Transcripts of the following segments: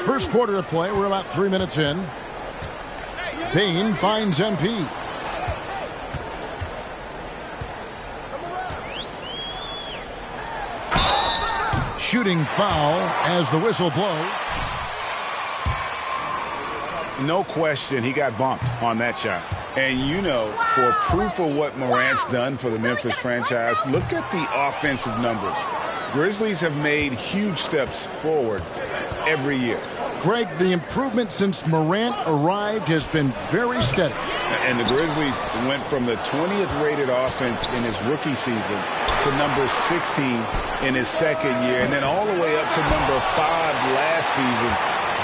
First quarter of play. We're about 3 minutes in. Payne finds MP. Shooting foul as the whistle blows. No question, he got bumped on that shot. And you know, for proof of what Morant's done for the Memphis franchise, look at the offensive numbers. Grizzlies have made huge steps forward every year. Greg, the improvement since Morant arrived has been very steady. And the Grizzlies went from the 20th rated offense in his rookie season to number 16 in his second year, and then all the way up to number 5 last season.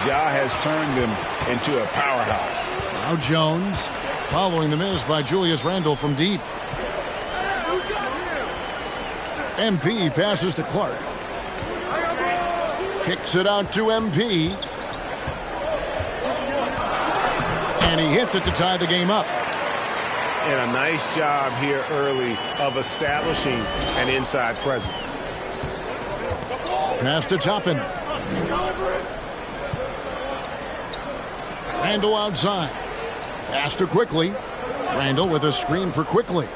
Ja has turned them into a powerhouse. Now Jones following the miss by Julius Randle from deep. MP passes to Clark. Kicks it out to MP. And he hits it to tie the game up. And a nice job here early of establishing an inside presence. Pass to Toppin. Randle outside. Pass to Quickly. Randle with a screen for Quickly.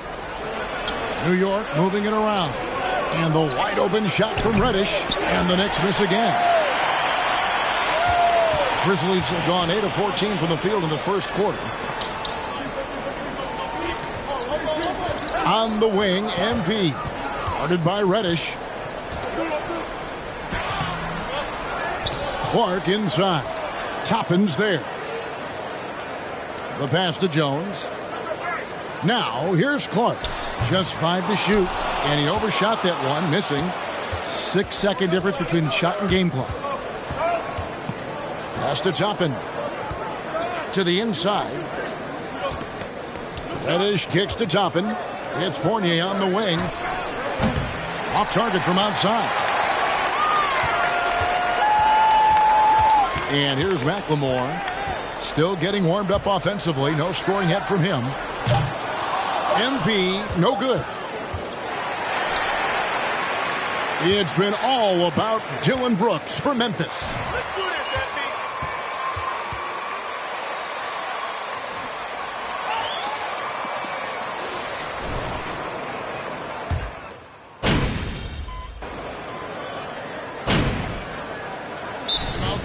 New York moving it around. And the wide open shot from Reddish. And the Knicks miss again. Grizzlies have gone 8 of 14 from the field in the first quarter. On the wing, MP. Guarded by Reddish. Clark inside. Toppin's there. The pass to Jones. Now, here's Clark. Just 5 to shoot. And he overshot that one, missing. 6-second difference between the shot and game clock. Pass to Toppin. To the inside. Reddish kicks to Toppin. It's Fournier on the wing. Off target from outside. And here's McLemore. Still getting warmed up offensively. No scoring yet from him. MP, no good. It's been all about Dillon Brooks for Memphis.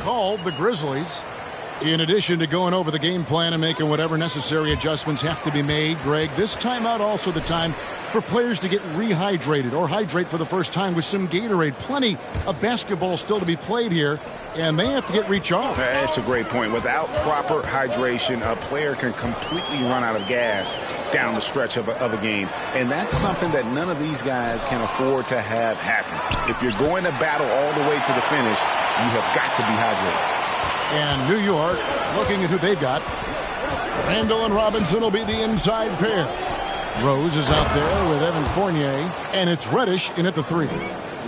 Called the Grizzlies. In addition to going over the game plan and making whatever necessary adjustments have to be made, Greg, this timeout also the time for players to get rehydrated or hydrate for the first time with some Gatorade. Plenty of basketball still to be played here, and they have to get recharged. That's a great point. Without proper hydration, a player can completely run out of gas down the stretch of a game, and that's something that none of these guys can afford to have happen. If you're going to battle all the way to the finish, you have got to be hydrated. And New York looking at who they've got. Randle and Robinson will be the inside pair. Rose is out there with Evan Fournier, and it's Reddish in at the 3.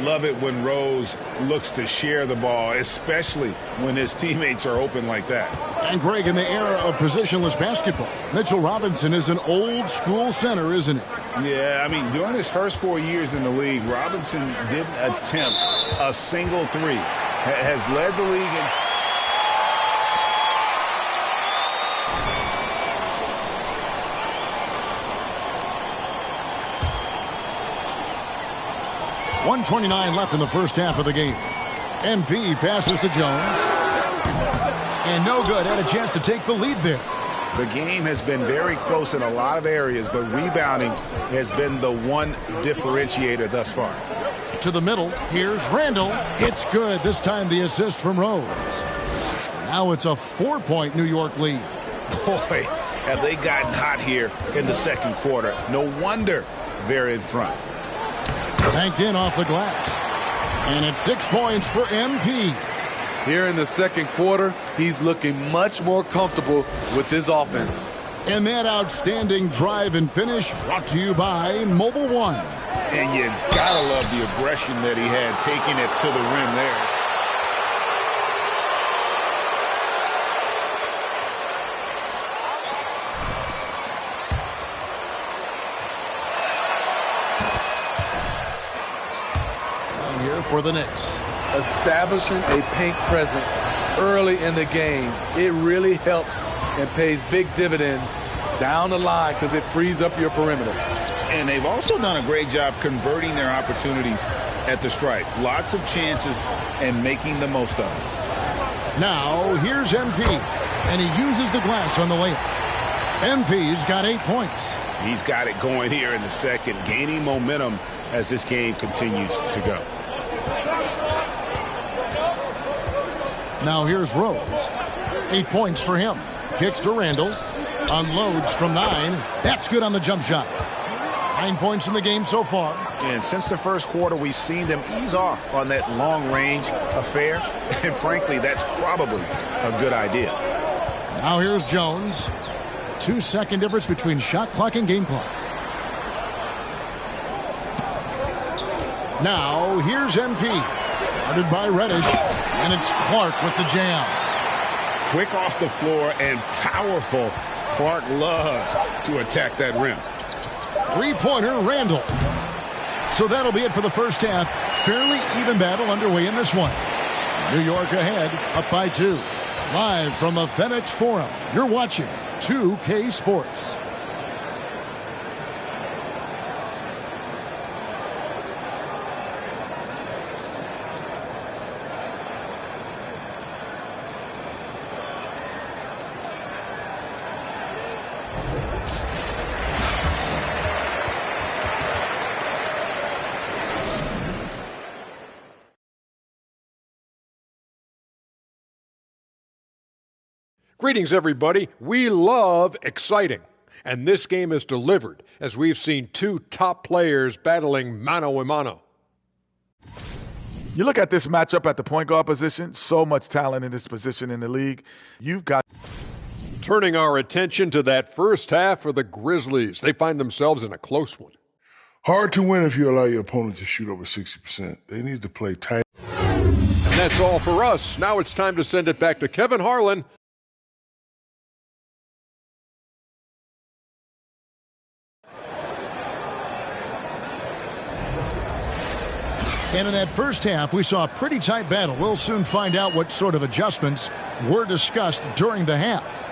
Love it when Rose looks to share the ball, especially when his teammates are open like that. And Greg, in the era of positionless basketball, Mitchell Robinson is an old school center, isn't he? Yeah, I mean, during his first 4 years in the league, Robinson didn't attempt a single three. Has led the league in... .129 left in the first half of the game. MP passes to Jones. And no good. Had a chance to take the lead there. The game has been very close in a lot of areas, but rebounding has been the one differentiator thus far. To the middle. Here's Randle. It's good. This time the assist from Rose. Now it's a 4-point New York lead. Boy, have they gotten hot here in the second quarter. No wonder they're in front. Banked in off the glass. And it's 6 points for MP. Here in the second quarter, he's looking much more comfortable with his offense. And that outstanding drive and finish brought to you by Mobile One. And you gotta love the aggression that he had taking it to the rim there. For the Knicks. Establishing a paint presence early in the game, it really helps and pays big dividends down the line because it frees up your perimeter. And they've also done a great job converting their opportunities at the stripe. Lots of chances and making the most of them. Now, here's MP, and he uses the glass on the layup. MP's got 8 points. He's got it going here in the second, gaining momentum as this game continues to go. Now here's Rose. 8 points for him. Kicks to Randall. Unloads from 9. That's good on the jump shot. 9 points in the game so far. And since the first quarter, we've seen them ease off on that long-range affair. And frankly, that's probably a good idea. Now here's Jones. 2-second difference between shot clock and game clock. Now here's MP. Guarded by Reddish. And it's Clark with the jam. Quick off the floor and powerful. Clark loves to attack that rim. Three-pointer, Randall. So that'll be it for the first half. Fairly even battle underway in this one. New York ahead, up by 2. Live from the FedEx Forum, you're watching 2K Sports. Greetings, everybody. We love exciting, and this game is delivered as we've seen 2 top players battling mano a mano. You look at this matchup at the point guard position, so much talent in this position in the league. You've got... Turning our attention to that first half for the Grizzlies. They find themselves in a close one. Hard to win if you allow your opponent to shoot over 60%. They need to play tight. And that's all for us. Now it's time to send it back to Kevin Harlan. And in that first half, we saw a pretty tight battle. We'll soon find out what sort of adjustments were discussed during the half.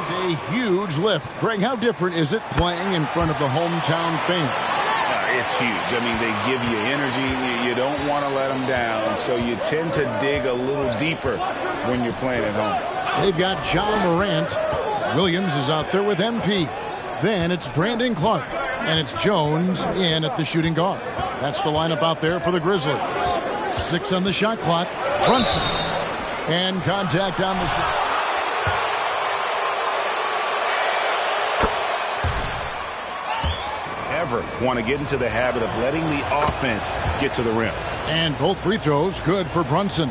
It's a huge lift. Greg, how different is it playing in front of the hometown fans? It's huge. I mean, they give you energy. You don't want to let them down, so you tend to dig a little deeper when you're playing at home. They've got John Morant. Williams is out there with MP. Then it's Brandon Clark, and it's Jones in at the shooting guard. That's the lineup out there for the Grizzlies. 6 on the shot clock. Brunson. And contact on the shot. Want to get into the habit of letting the offense get to the rim. And both free throws good for Brunson.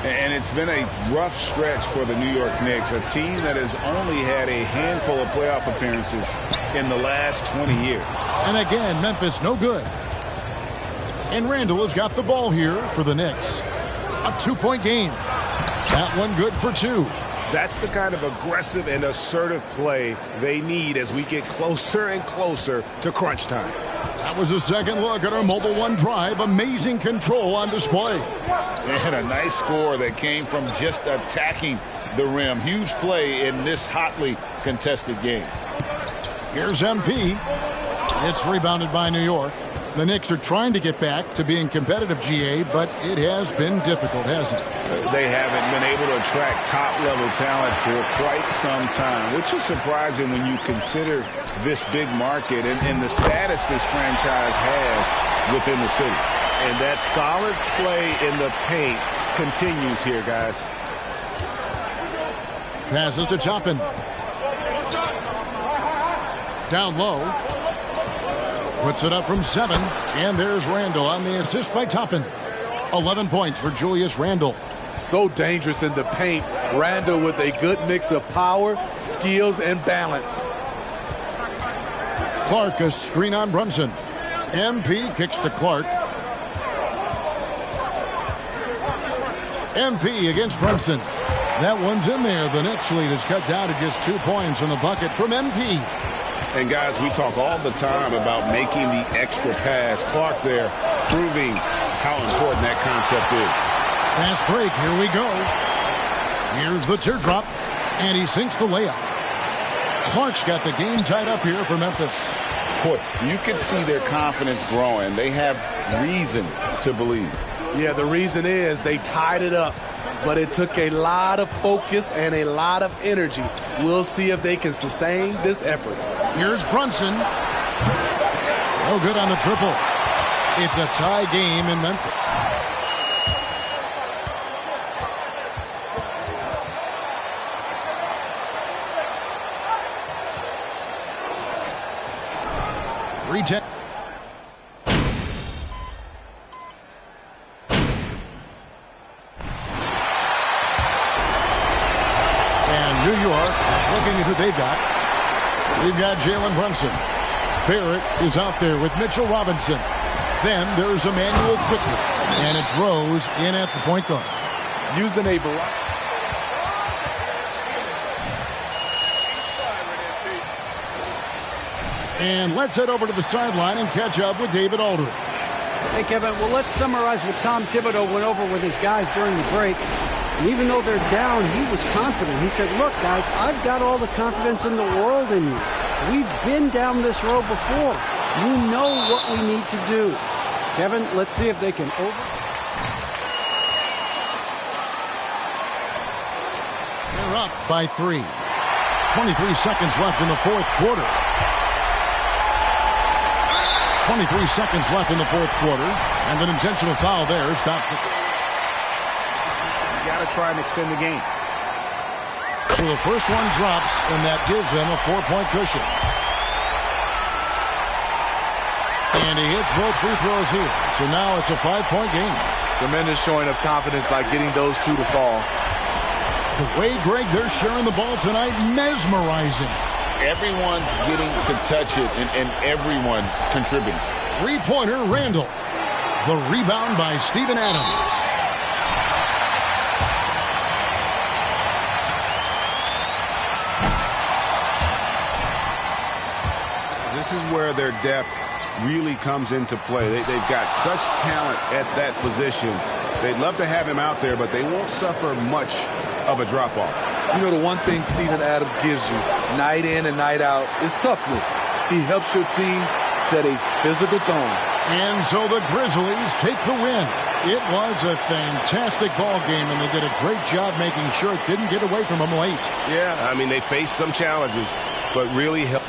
And it's been a rough stretch for the New York Knicks, a team that has only had a handful of playoff appearances in the last 20 years. And again, Memphis no good. And Randall has got the ball here for the Knicks. A 2-point game. That one good for 2. That's the kind of aggressive and assertive play they need as we get closer and closer to crunch time. That was a second look at our Mobile One drive. Amazing control on display. And a nice score that came from just attacking the rim. Huge play in this hotly contested game. Here's MP. It's rebounded by New York. The Knicks are trying to get back to being competitive, GA, but it has been difficult, hasn't it? They haven't been able to attract top-level talent for quite some time, which is surprising when you consider this big market and the status this franchise has within the city. And that solid play in the paint continues here, guys. Passes to Toppin. Down low. Puts it up from 7. And there's Randall on the assist by Toppin. 11 points for Julius Randle. So dangerous in the paint. Randall with a good mix of power, skills, and balance. Clark, a screen on Brunson. MP kicks to Clark. MP against Brunson. That one's in there. The Knicks lead is cut down to just 2 points in the bucket from MP. And, guys, we talk all the time about making the extra pass. Clark there proving how important that concept is. Fast break. Here we go. Here's the teardrop. And he sinks the layup. Clark's got the game tied up here for Memphis. Boy, you can see their confidence growing. They have reason to believe. Yeah, the reason is they tied it up. But it took a lot of focus and a lot of energy. We'll see if they can sustain this effort. Here's Brunson. No good on the triple. It's a tie game in Memphis. .310. New York looking at who they've got. We've got Jalen Brunson. Barrett is out there with Mitchell Robinson. Then there's Emmanuel Quickly. And it's Rose in at the point guard. Using a variety. And let's head over to the sideline and catch up with David Aldridge. Hey, Kevin, well, let's summarize what Tom Thibodeau went over with his guys during the break. And even though they're down, he was confident. He said, look, guys, I've got all the confidence in the world in you. We've been down this road before. You know what we need to do. Kevin, let's see if they can They're up by 3. 23 seconds left in the fourth quarter. 23 seconds left in the fourth quarter. And an intentional foul there stops the... Got to try and extend the game. So the first one drops, and that gives them a 4-point cushion. And he hits both free throws here. So now it's a 5-point game. Tremendous showing of confidence by getting those two to fall. The way, Greg, they're sharing the ball tonight, mesmerizing. Everyone's getting to touch it, and everyone's contributing. Three-pointer, Randall. The rebound by Steven Adams. This is where their depth really comes into play. They've got such talent at that position. They'd love to have him out there, but they won't suffer much of a drop-off. You know, the one thing Steven Adams gives you, night in and night out, is toughness. He helps your team set a physical tone. And so the Grizzlies take the win. It was a fantastic ball game, and they did a great job making sure it didn't get away from them late. Yeah, I mean, they faced some challenges, but really helped.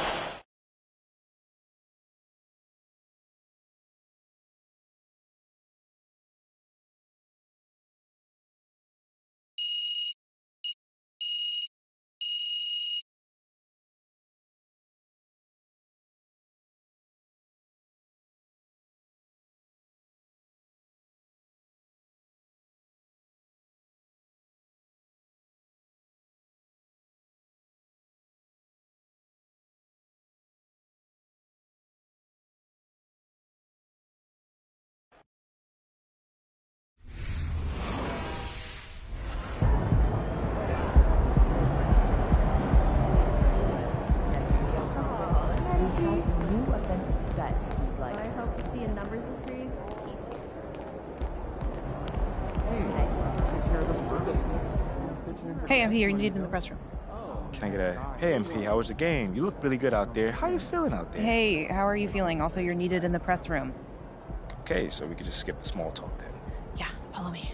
Hey, MP, you're needed in the press room. Can I get a, hey, MP, how was the game? You look really good out there. How are you feeling out there? Hey, how are you feeling? Also, you're needed in the press room. Okay, so we could just skip the small talk then. Yeah, follow me.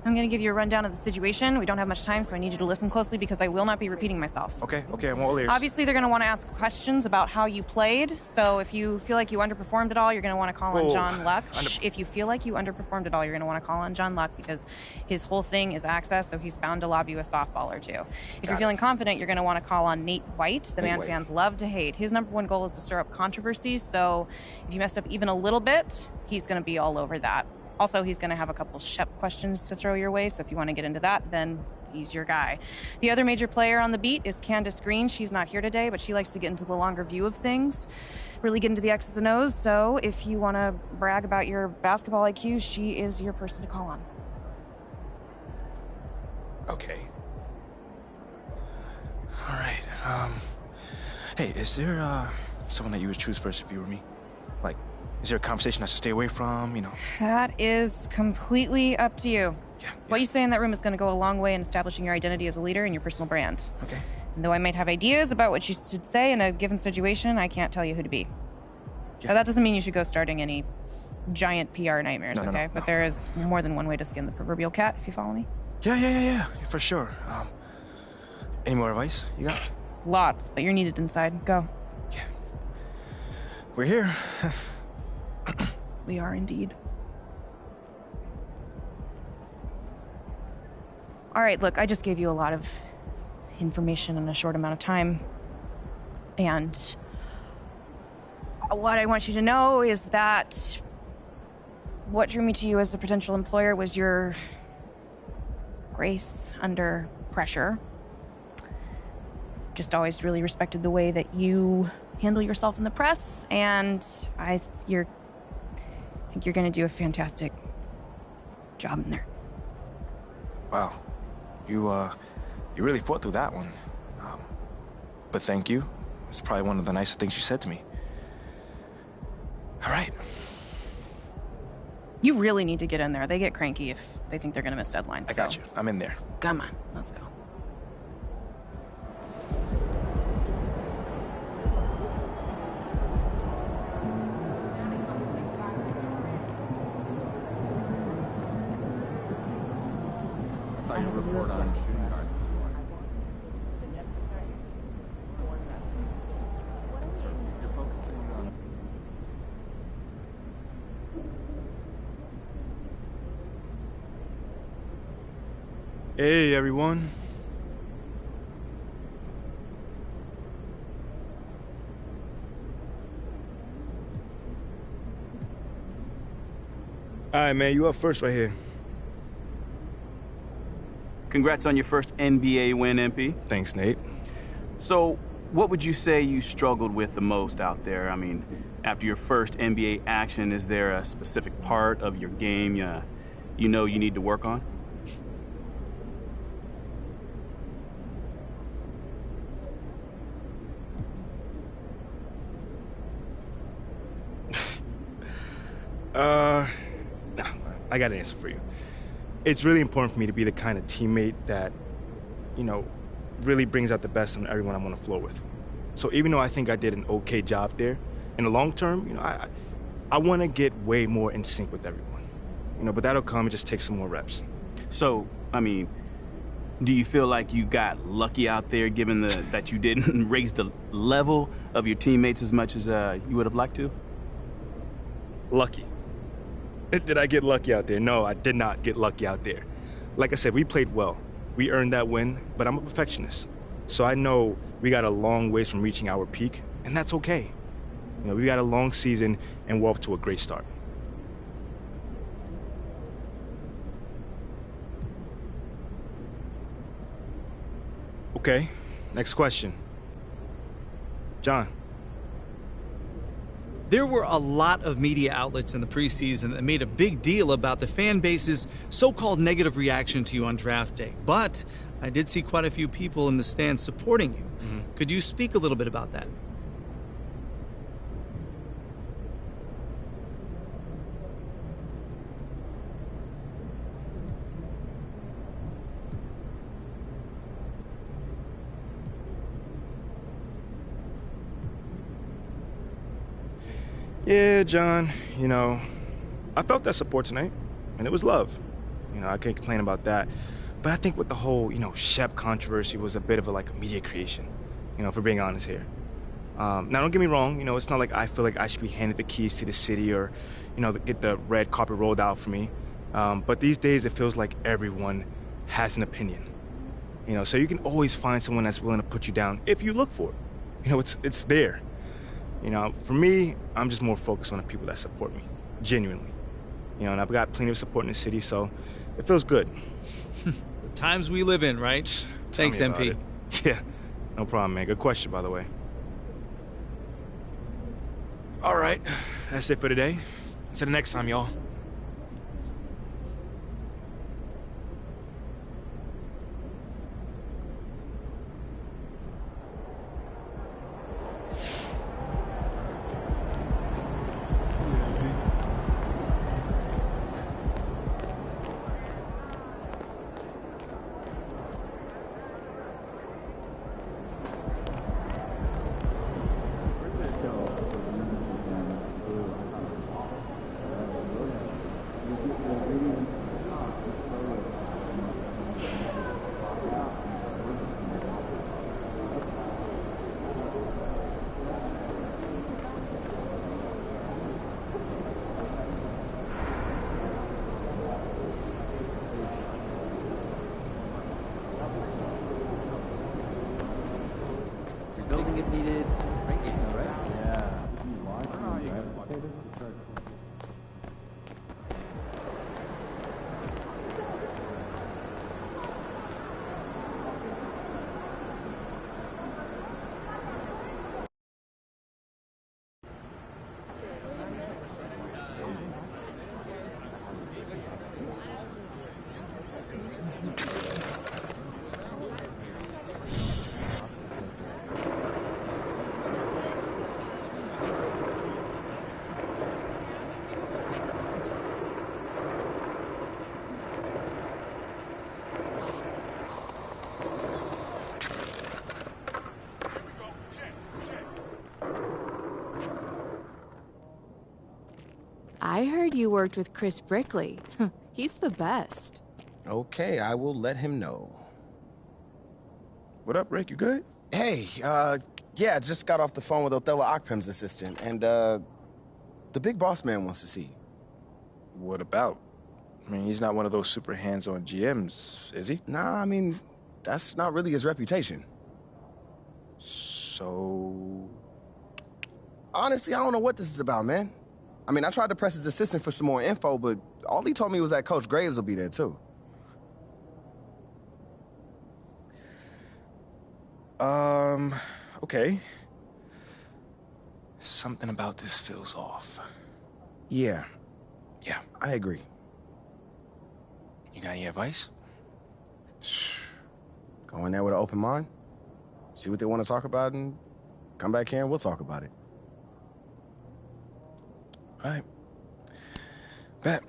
I'm going to give you a rundown of the situation. We don't have much time, so I need you to listen closely because I will not be repeating myself. Okay, I'm all ears. Obviously, they're going to want to ask questions about how you played. So if you feel like you underperformed at all, you're going to want to call on John Luck. If you feel like you underperformed at all, you're going to want to call on John Luck because his whole thing is access, so he's bound to lob you a softball or two. If you're feeling confident, you're going to want to call on Nate White, the man fans love to hate. His number one goal is to stir up controversy, so if you messed up even a little bit, he's going to be all over that. Also, he's going to have a couple Shep questions to throw your way, so if you want to get into that, then he's your guy. The other major player on the beat is Candace Green. She's not here today, but she likes to get into the longer view of things, really get into the X's and O's, so if you want to brag about your basketball IQ, she is your person to call on. Okay. All right, Hey, is there someone that you would choose first if you were me? Like, is there a conversation I should stay away from, you know? That is completely up to you. Yeah. What you say in that room is going to go a long way in establishing your identity as a leader and your personal brand. Okay. And though I might have ideas about what you should say in a given situation, I can't tell you who to be. Yeah. Now, that doesn't mean you should go starting any giant PR nightmares, okay? But there is more than one way to skin the proverbial cat, if you follow me. Yeah, for sure. Any more advice you got? Lots, but you're needed inside. Go. Yeah. We're here. We are indeed. All right, look, I just gave you a lot of information in a short amount of time. And what I want you to know is that what drew me to you as a potential employer was your grace under pressure. Just always really respected the way that you handle yourself in the press, and I think you're going to do a fantastic job in there. Wow. You really fought through that one. But thank you. It's probably one of the nicest things you said to me. All right. You really need to get in there. They get cranky if they think they're going to miss deadlines. I got you. I'm in there. Come on, let's go. I saw your report on shooting guard this morning. You're focusing on... Hey, everyone. All right, man, you up first right here. Congrats on your first NBA win, MP. Thanks, Nate. So, what would you say you struggled with the most out there? I mean, after your first NBA action, is there a specific part of your game you know you need to work on? I got an answer for you. It's really important for me to be the kind of teammate that, you know, really brings out the best in everyone I'm on the floor with. So even though I think I did an okay job there, in the long term, you know, I want to get way more in sync with everyone. You know, but that'll come, it just takes some more reps. So, I mean, do you feel like you got lucky out there given that you didn't raise the level of your teammates as much as you would have liked to? Lucky. Did I get lucky out there? No, I did not get lucky out there. Like I said, we played well. We earned that win, but I'm a perfectionist. So I know we got a long ways from reaching our peak, and that's okay. You know, we got a long season, and we're off to a great start. Okay, next question. John. There were a lot of media outlets in the preseason that made a big deal about the fan base's so-called negative reaction to you on draft day. But I did see quite a few people in the stands supporting you. Could you speak a little bit about that? Yeah, John, you know, I felt that support tonight, and it was love. You know, I can't complain about that. But I think with the whole, you know, Shep controversy was a bit of a media creation, you know, if we're being honest here. Now, don't get me wrong, you know, it's not like I feel like I should be handed the keys to the city or, you know, get the red carpet rolled out for me. But these days, it feels like everyone has an opinion. You know, so you can always find someone that's willing to put you down if you look for it. You know, it's there. You know, for me, I'm just more focused on the people that support me, genuinely. You know, and I've got plenty of support in the city, so it feels good. The times we live in, right? Thanks, MP. Yeah, no problem, man. Good question, by the way. All right, that's it for today. Until the next time, y'all. I heard you worked with Chris Brickley. He's the best. Okay, I will let him know. What up, Rick? You good? Hey, yeah, just got off the phone with Othello Akpem's assistant, and, the big boss man wants to see you. What about? I mean, he's not one of those super hands-on GMs, is he? Nah, I mean, that's not really his reputation. So... Honestly, I don't know what this is about, man. I mean, I tried to press his assistant for some more info, but all he told me was that Coach Graves will be there, too. Okay. Something about this feels off. Yeah, I agree. You got any advice? Go in there with an open mind, see what they want to talk about, and come back here and we'll talk about it. All right. Bet.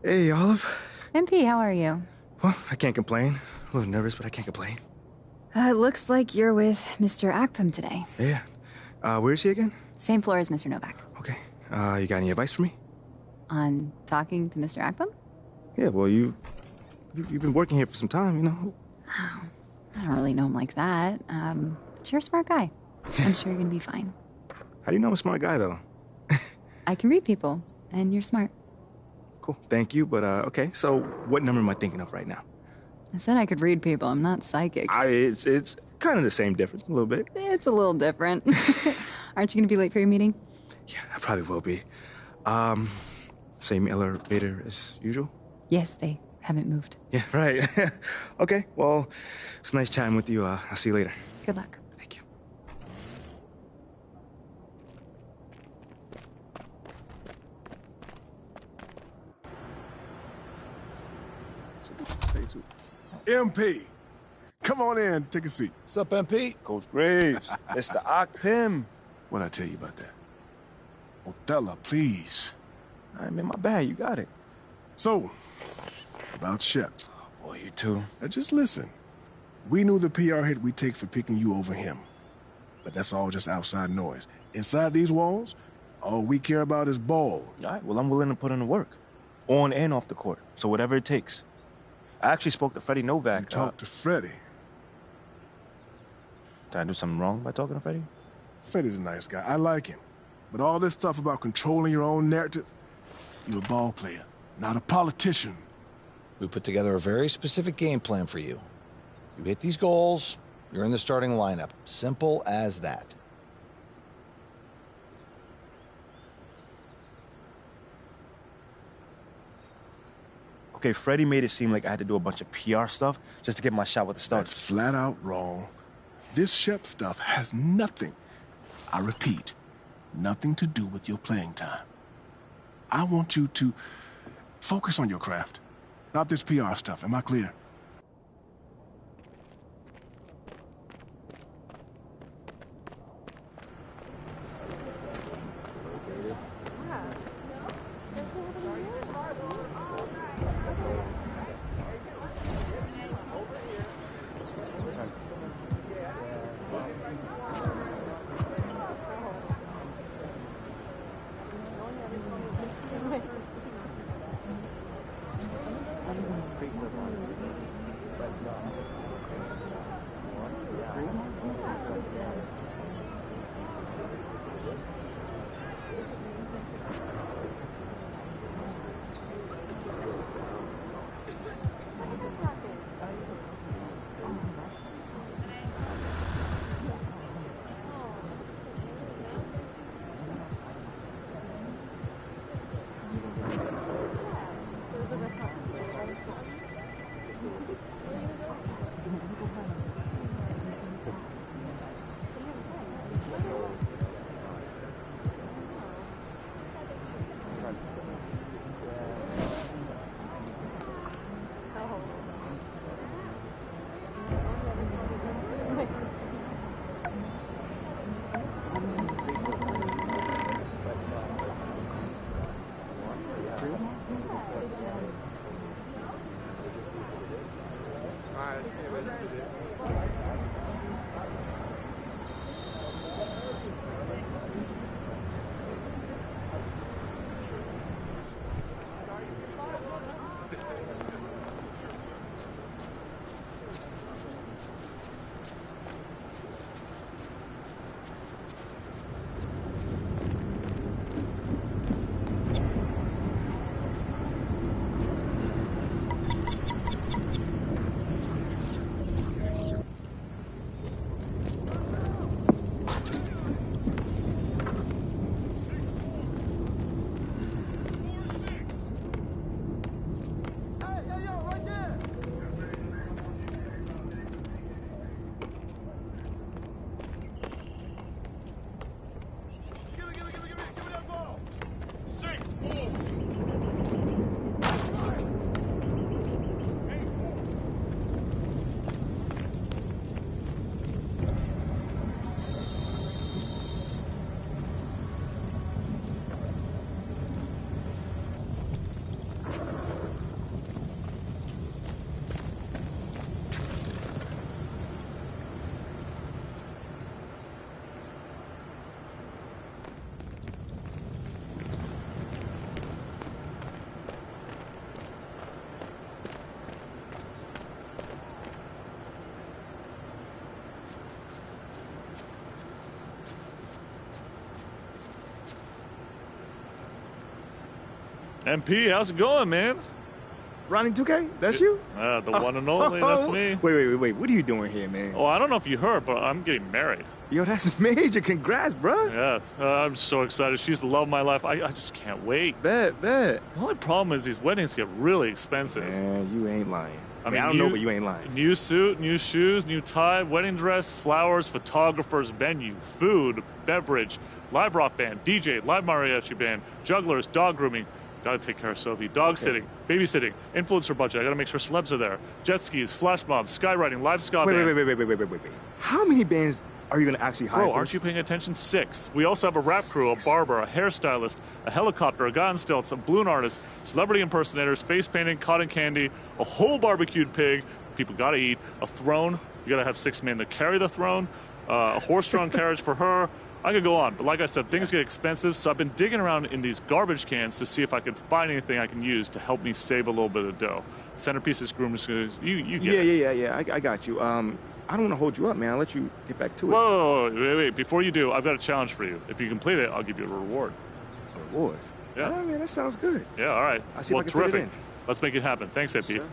Hey, Olive. MP, how are you? Well, I can't complain. A little nervous, but I can't complain. Looks like you're with Mr. Akpem today. Yeah. Where is he again? Same floor as Mr. Novak. Okay. You got any advice for me? On talking to Mr. Akpem? Yeah, well, you've been working here for some time, you know. Oh, I don't really know him like that. But you're a smart guy. I'm sure you're gonna be fine. How do you know I'm a smart guy, though? I can read people, and you're smart. Cool. Thank you, but, okay. So, what number am I thinking of right now? I said I could read people. I'm not psychic. It's kind of the same difference, a little bit. It's a little different. Aren't you gonna be late for your meeting? Yeah, I probably will be. Same elevator as usual? Yes, they haven't moved. Yeah, right. Okay, well, it's nice chatting with you. I'll see you later. Good luck. Thank you. MP, come on in, take a seat. What's up, MP? Coach Graves, Mr. Akpem. What'd I tell you about that? Othello, please. All right, man, my bad. You got it. So, about Shep. Oh, boy, you too. Now just listen. We knew the PR hit we'd take for picking you over him. But that's all just outside noise. Inside these walls, all we care about is ball. All right, well, I'm willing to put in the work. On and off the court. So whatever it takes. I actually spoke to Freddie Novak. You talked to Freddie? Did I do something wrong by talking to Freddie? Freddie's a nice guy. I like him. But all this stuff about controlling your own narrative, you're a ball player, not a politician. We put together a very specific game plan for you. You hit these goals, you're in the starting lineup. Simple as that. Okay, Freddie made it seem like I had to do a bunch of PR stuff just to get my shot with the Stars. That's flat out wrong. This Shep stuff has nothing, I repeat, nothing to do with your playing time. I want you to focus on your craft, not this PR stuff. Am I clear? MP, how's it going, man? Ronnie 2K? That's you? The one and only. That's me. Wait. What are you doing here, man? Oh, I don't know if you heard, but I'm getting married. Yo, that's major. Congrats, bro. Yeah, I'm so excited. She's the love of my life. I just can't wait. Bet. The only problem is these weddings get really expensive. Man, you ain't lying. I mean, I don't know, but you ain't lying. New suit, new shoes, new tie, wedding dress, flowers, photographers, venue, food, beverage, live rock band, DJ, live mariachi band, jugglers, dog grooming. Gotta take care of Sophie. Dog sitting, babysitting, influencer budget. I gotta make sure celebs are there. Jet skis, flash mobs, skywriting, live ska band. Wait. How many bands are you gonna actually hire? Bro, aren't you paying attention? 6. We also have a rap crew, a barber, a hairstylist, a helicopter, a guy on stilts, a balloon artist, celebrity impersonators, face painting, cotton candy, a whole barbecued pig. People gotta eat. A throne. You gotta have 6 men to carry the throne. A horse-drawn carriage for her. I could go on, but like I said, things get expensive, so I've been digging around in these garbage cans to see if I could find anything I can use to help me save a little bit of dough. Centerpieces, groomers, you get it. Yeah. I got you. I don't want to hold you up, man. I'll let you get back to it. Whoa, wait. Before you do, I've got a challenge for you. If you complete it, I'll give you a reward. A reward? Yeah. Oh, man, that sounds good. Yeah, all right. I'll see if I can fit terrific. it in. Let's make it happen. Thanks, AP. Sure.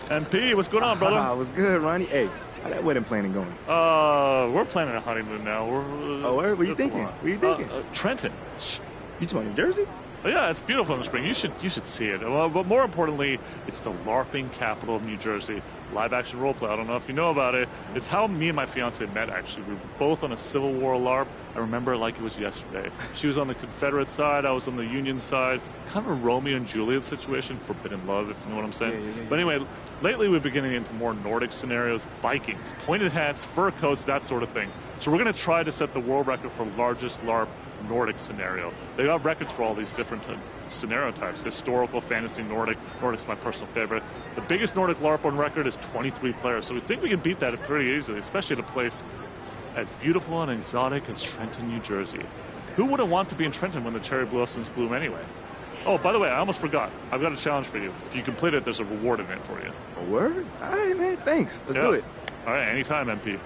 MP, what's going on, brother? What's good, Ronnie? Hey, how that wedding planning going? We're planning a honeymoon now. What are you thinking? Trenton. You talking New Jersey? Yeah, it's beautiful in the spring. You should see it. But more importantly, it's the LARPing capital of New Jersey. Live action role play. I don't know if you know about it. It's how me and my fiance met, actually. We were both on a Civil War LARP. I remember it like it was yesterday. She was on the Confederate side. I was on the Union side. Kind of a Romeo and Juliet situation. Forbidden love, if you know what I'm saying. Yeah. But anyway, lately we've been getting into more Nordic scenarios. Vikings, pointed hats, fur coats, that sort of thing. So we're going to try to set the world record for largest LARP Nordic scenario. They have records for all these different scenario types. Historical, fantasy, Nordic. Nordic's my personal favorite. The biggest Nordic LARP on record is 23 players. So we think we can beat that pretty easily, especially at a place as beautiful and exotic as Trenton, New Jersey. Who wouldn't want to be in Trenton when the cherry blossoms bloom anyway? Oh, by the way, I almost forgot. I've got a challenge for you. If you complete it, there's a reward in it for you. A word? All right, man. Thanks. Let's do it. All right, anytime, MP.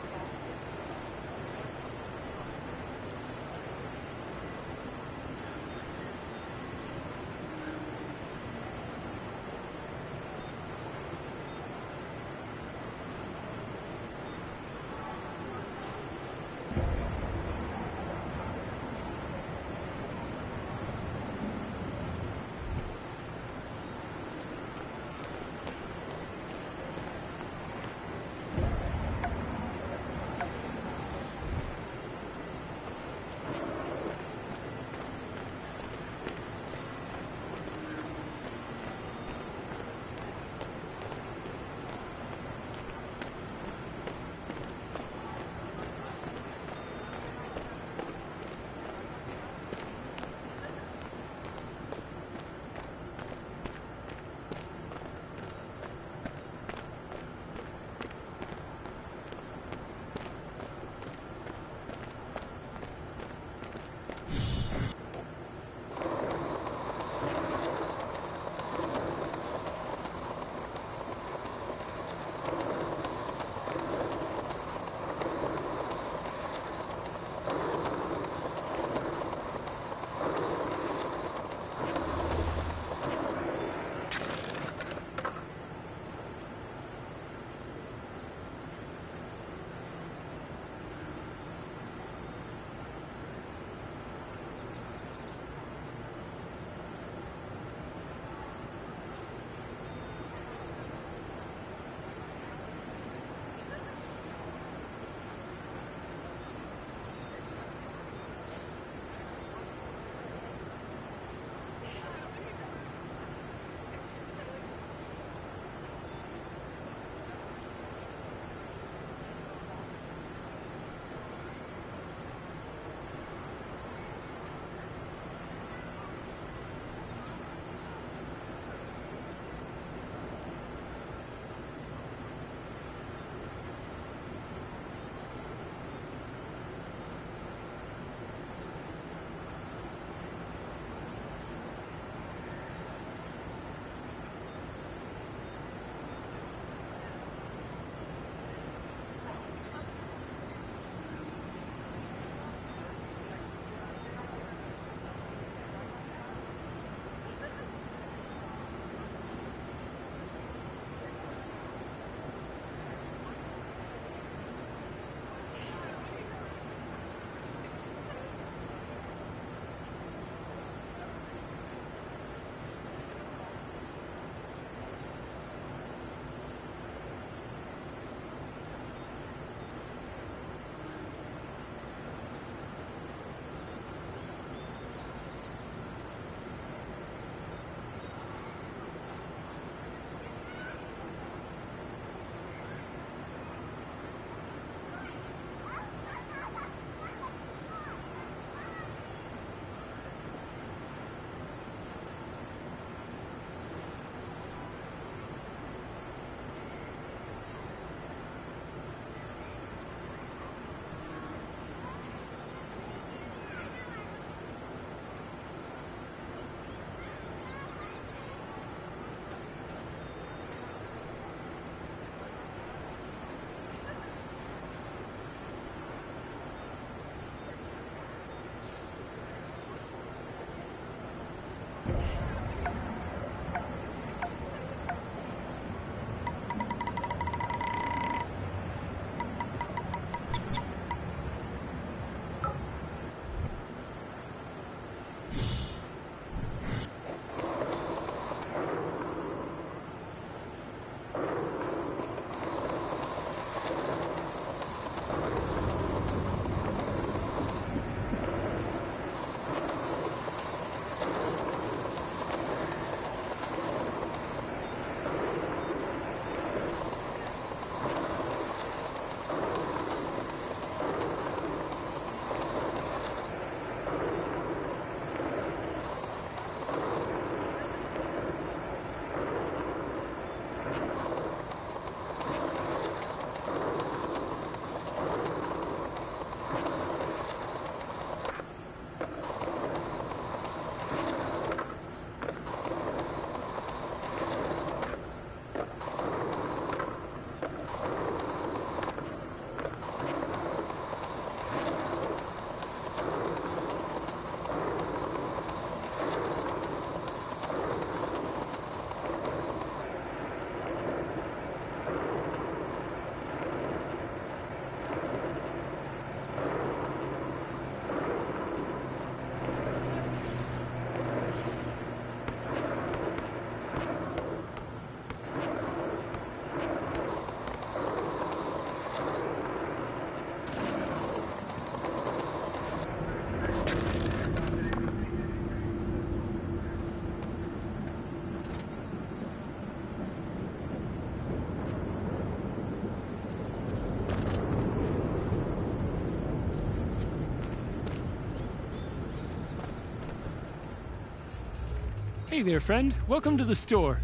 Hey there, friend. Welcome to the store.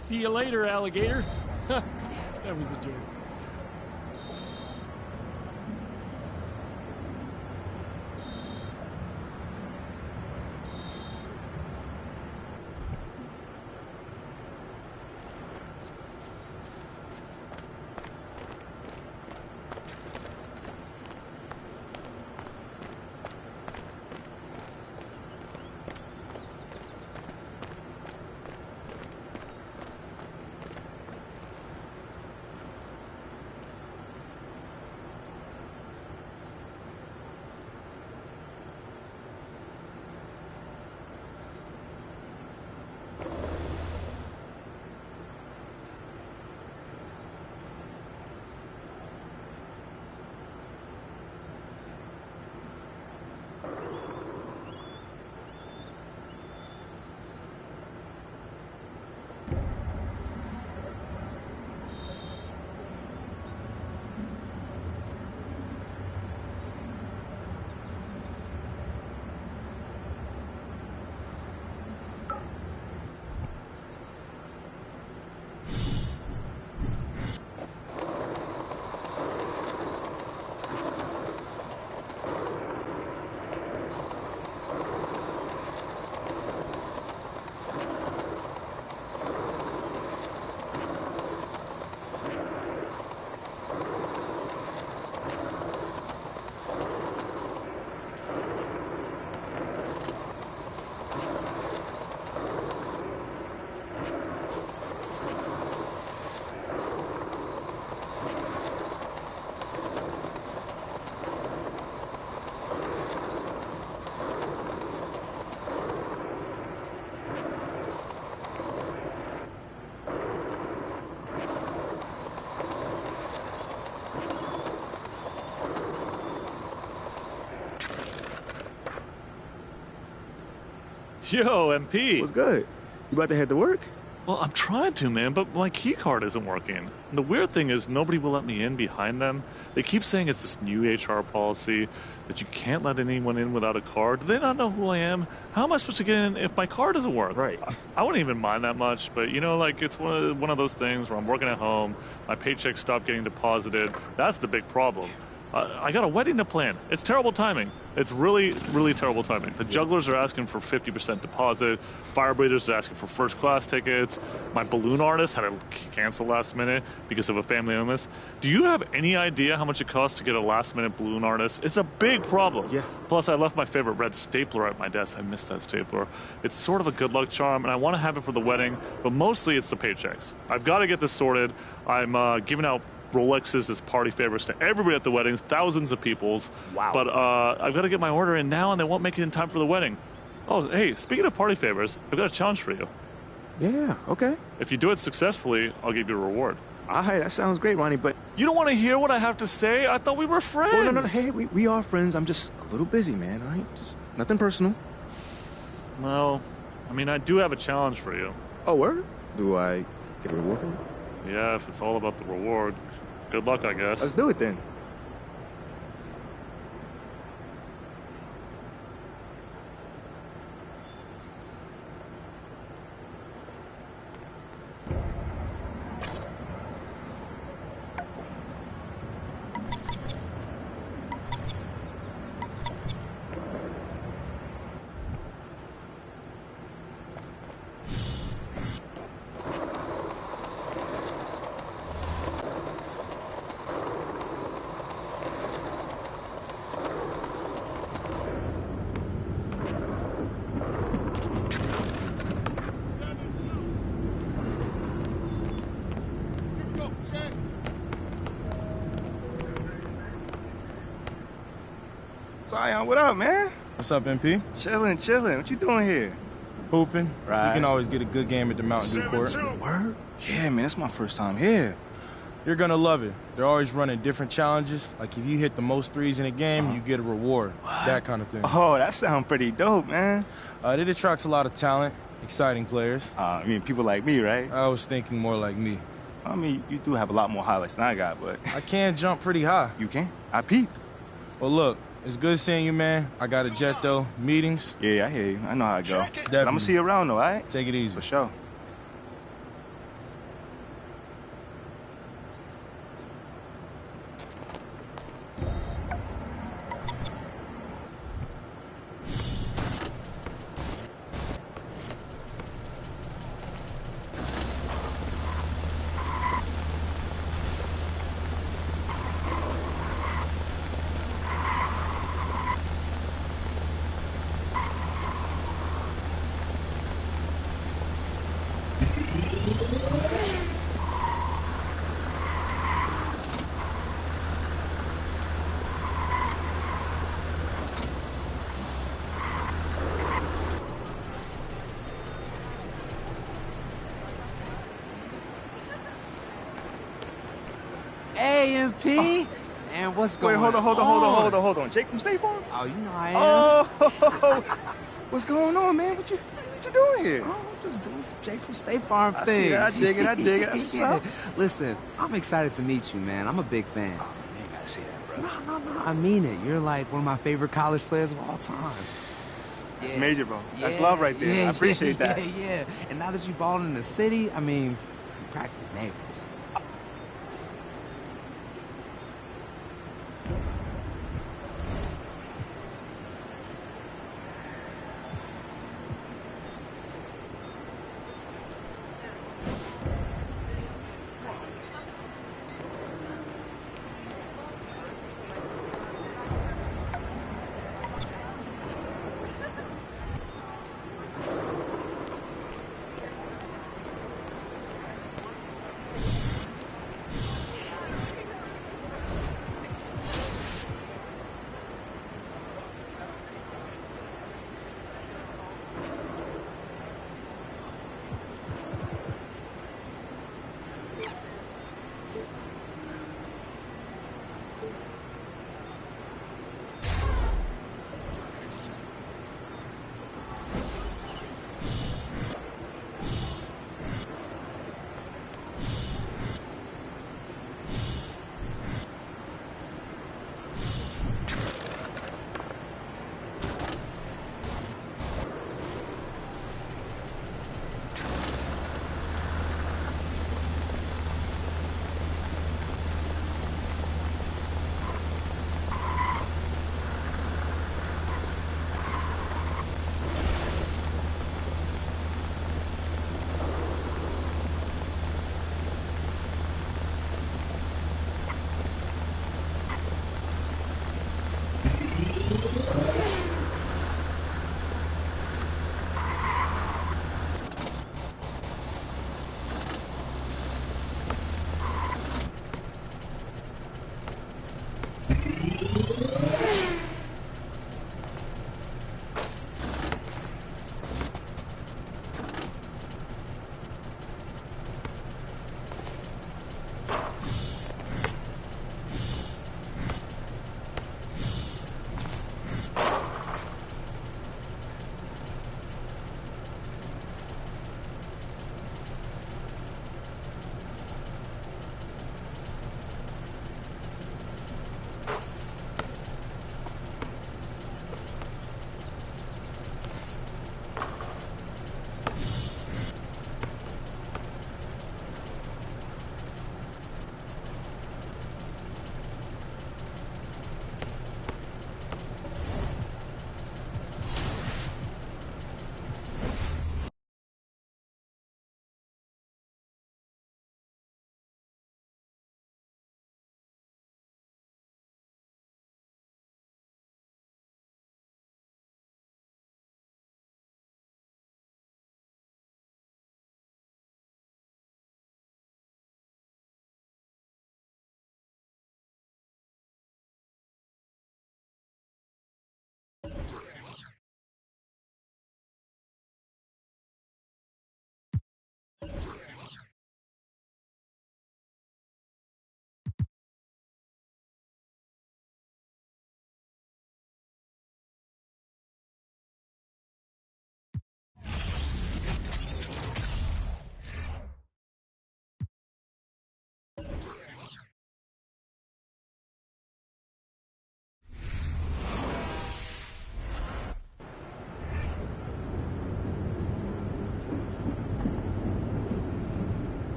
See you later, alligator. That was a joke. Yo, MP. What's good? You about to head to work? Well, I'm trying to, man, but my key card isn't working. And the weird thing is nobody will let me in behind them. They keep saying it's this new HR policy that you can't let anyone in without a card. Do they not know who I am? How am I supposed to get in if my card doesn't work? Right. I wouldn't even mind that much, but you know, like it's one of those things where I'm working at home, my paycheck stopped getting deposited. That's the big problem. I got a wedding to plan. It's terrible timing. It's really, really terrible timing. The jugglers are asking for 50% deposit. Fire breathers are asking for first class tickets. My balloon artist had to cancel last minute because of a family illness. Do you have any idea how much it costs to get a last minute balloon artist? It's a big problem. Yeah. Plus, I left my favorite red stapler at my desk. I missed that stapler. It's sort of a good luck charm, and I want to have it for the wedding, but mostly it's the paychecks. I've got to get this sorted. I'm giving out Rolexes as party favors to everybody at the weddings, thousands of people's. Wow. But I've got to get my order in now, and they won't make it in time for the wedding. Oh, hey, speaking of party favors, I've got a challenge for you. Yeah, okay. If you do it successfully, I'll give you a reward. All right, that sounds great, Ronnie, but... You don't want to hear what I have to say? I thought we were friends. Oh, no, hey, we are friends. I'm just a little busy, man, all right? Just nothing personal. Well, I mean, I do have a challenge for you. Oh, word? Do I get a reward for it? Yeah, if it's all about the reward. Good luck, I guess. Let's do it then. Zion, what up, man? What's up, MP? Chilling. What you doing here? Hooping. Right. You can always get a good game at the Mountain Dew Court. Word? Yeah, man, it's my first time here. You're gonna love it. They're always running different challenges. Like if you hit the most threes in a game, you get a reward. What? That kind of thing. Oh, that sounds pretty dope, man. It attracts a lot of talent, exciting players. I mean, people like me, right? I was thinking more like me. I mean, you do have a lot more highlights than I got, but... I can jump pretty high. You can? I peeped. Well, look, it's good seeing you, man. I got a jet, though. Meetings. Yeah, I hear you. I know how it go. But I'm Definitely. gonna see you around, though, all right? Take it easy. For sure. A&P? And what's going on? Wait, hold on. Jake from State Farm? Oh, you know I am. Oh, what's going on, man? What you doing here? Oh, I'm just doing some Jake from State Farm I things. see it, I dig it. That's what's up. Listen, I'm excited to meet you, man. I'm a big fan. Oh, you ain't gotta say that, bro. No, I mean it. You're like one of my favorite college players of all time. That's major, bro. That's love right there. I appreciate that. Yeah. And now that you're balling in the city, I mean, we're practically neighbors.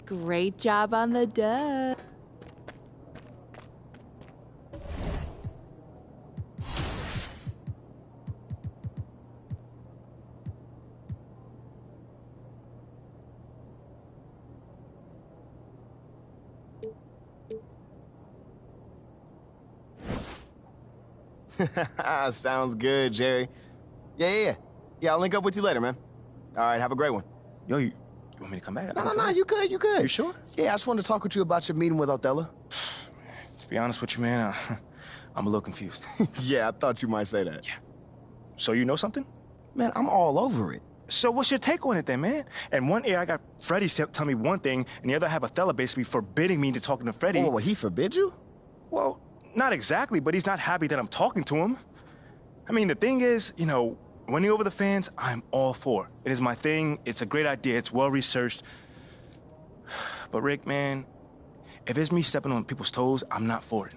Great job on the dub. Sounds good, Jerry. Yeah. I'll link up with you later, man. All right, have a great one. Yo, you want me to come back? No, you good. You sure? Yeah, I just wanted to talk with you about your meeting with Othello. To be honest with you, man, I'm a little confused. Yeah, I thought you might say that. Yeah. So you know something? Man, I'm all over it. So what's your take on it then, man? And one ear I got Freddie tell me one thing, and the other I have Othello basically forbidding me to talking to Freddie. Oh, well, he forbid you? Well, not exactly, but he's not happy that I'm talking to him. I mean, the thing is, winning over the fans, I'm all for. It is my thing. It's a great idea. It's well-researched. But Rick, man, if it's me stepping on people's toes, I'm not for it.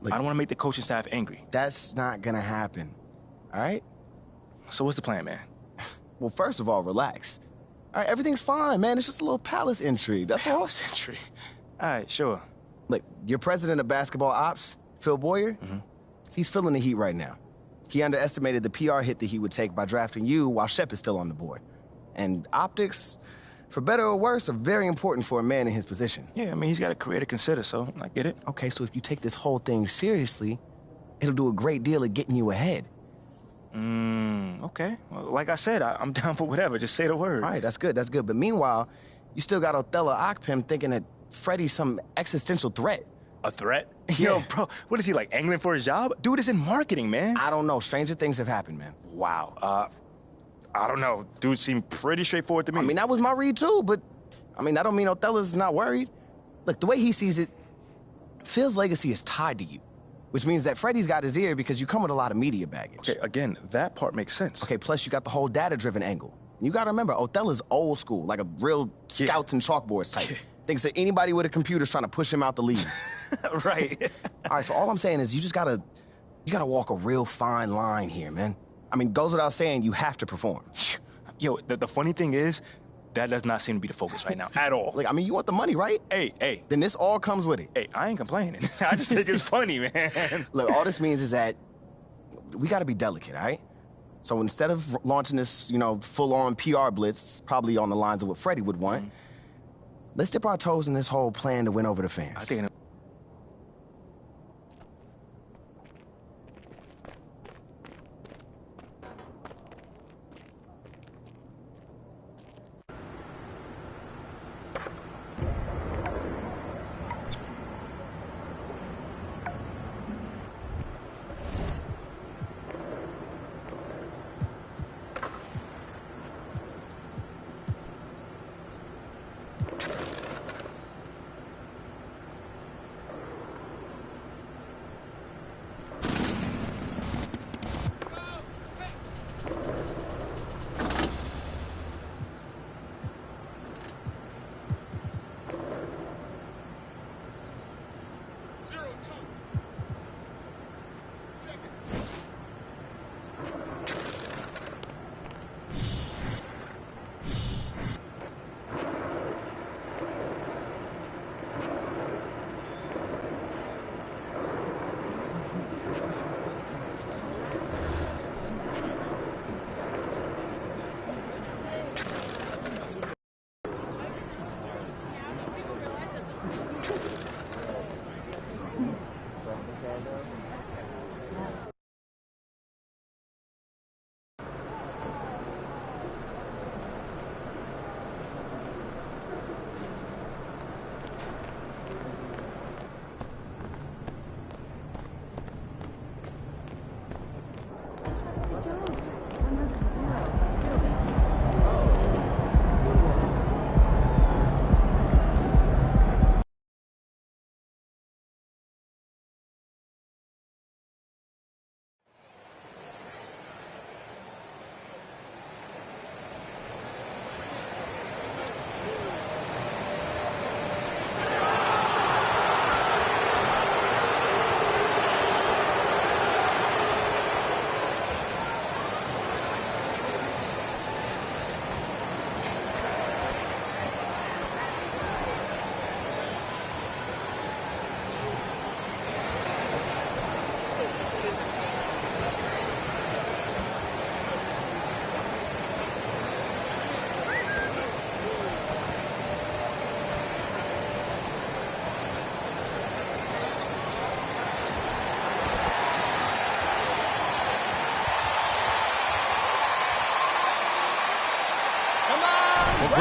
Look, I don't want to make the coaching staff angry. That's not gonna happen, all right? So what's the plan, man? Well, first of all, relax. All right, everything's fine, man. It's just a little palace intrigue, that's all. Palace intrigue? All right, sure. Look, your president of basketball ops, Phil Boyer, he's feeling the heat right now. He underestimated the PR hit that he would take by drafting you while Shep is still on the board. And optics, for better or worse, are very important for a man in his position. Yeah, I mean, he's got a career to consider, so I get it. Okay, so if you take this whole thing seriously, it'll do a great deal of getting you ahead. Okay. Well, like I said, I'm down for whatever. Just say the word. All right, that's good. But meanwhile, you still got Othello Akpim thinking that Freddie's some existential threat. A threat? Yeah. Yo, bro, what is he, like, angling for his job? Dude is in marketing, man. I don't know. Stranger things have happened, man. Wow. I don't know. Dude seemed pretty straightforward to me. I mean, that was my read, too, but, that don't mean Othello's not worried. Look, the way he sees it, Phil's legacy is tied to you, which means that Freddie's got his ear because you come with a lot of media baggage. Okay, again, that part makes sense. Okay, plus you got the whole data-driven angle. And you gotta remember, Othello's old school, like a real scouts and chalkboards type. Thinks that anybody with a computer's trying to push him out the league. Right. All right, so all I'm saying is you gotta walk a real fine line here, man. I mean, goes without saying, you have to perform. Yo, the funny thing is, that does not seem to be the focus right now, at all. Like, you want the money, right? Hey. Then this all comes with it. Hey, I ain't complaining. I just think it's funny, man. Look, all this means is that we gotta be delicate, all right? So instead of launching this, full-on PR blitz, probably on the lines of what Freddie would want, let's dip our toes in this whole plan to win over the fans. I think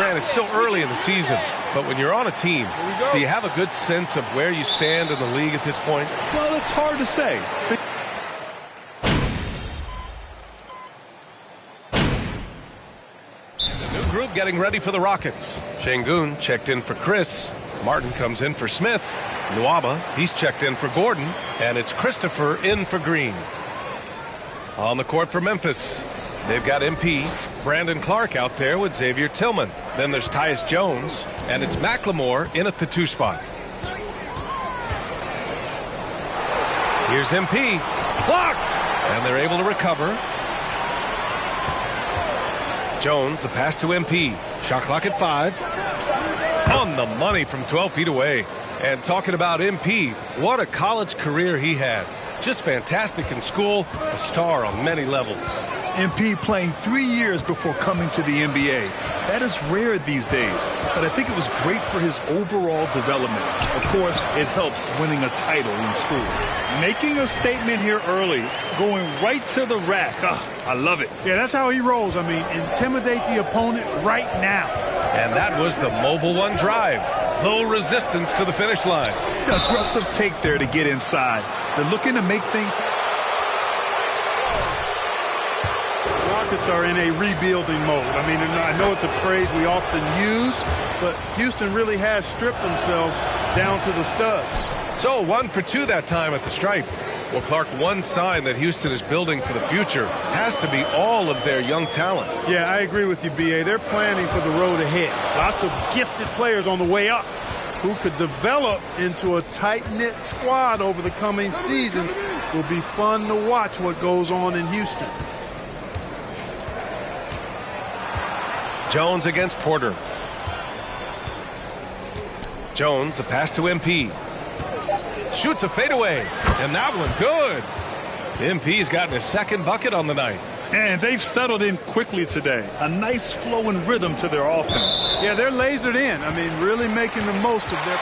Grant, it's still early in the season, but when you're on a team, do you have a good sense of where you stand in the league at this point? Well, it's hard to say. The new group getting ready for the Rockets. Şengün checked in for Chris. Martin comes in for Smith. Nwaba, he's checked in for Gordon. And it's Christopher in for Green. On the court for Memphis, they've got MP, Brandon Clark out there with Xavier Tillman. Then there's Tyus Jones, and it's McLemore in at the 2 spot. Here's MP, blocked, and they're able to recover. Jones, the pass to MP. Shot clock at 5. On the money from 12 feet away. And talking about MP, what a college career he had. Just fantastic in school, a star on many levels. MP playing 3 years before coming to the NBA. That is rare these days, but I think it was great for his overall development. Of course, it helps winning a title in school. Making a statement here early, going right to the rack. I love it. Yeah, that's how he rolls. I mean, intimidate the opponent right now. And that was the Mobile One drive. Low resistance to the finish line. Aggressive take there to get inside. They're looking to make things... Rockets are in a rebuilding mode. I mean, I know it's a phrase we often use, but Houston really has stripped themselves down to the studs. So 1 for 2 that time at the stripe. Well, Clark, one sign that Houston is building for the future has to be all of their young talent. Yeah, I agree with you, B.A. They're planning for the road ahead. Lots of gifted players on the way up who could develop into a tight-knit squad over the coming seasons. It will be fun to watch what goes on in Houston. Jones against Porter. Jones, the pass to MP. Shoots a fadeaway, and that one good. MP's gotten his second bucket on the night. And they've settled in quickly today. A nice flow and rhythm to their offense. Yeah, they're lasered in. I mean, really making the most of their...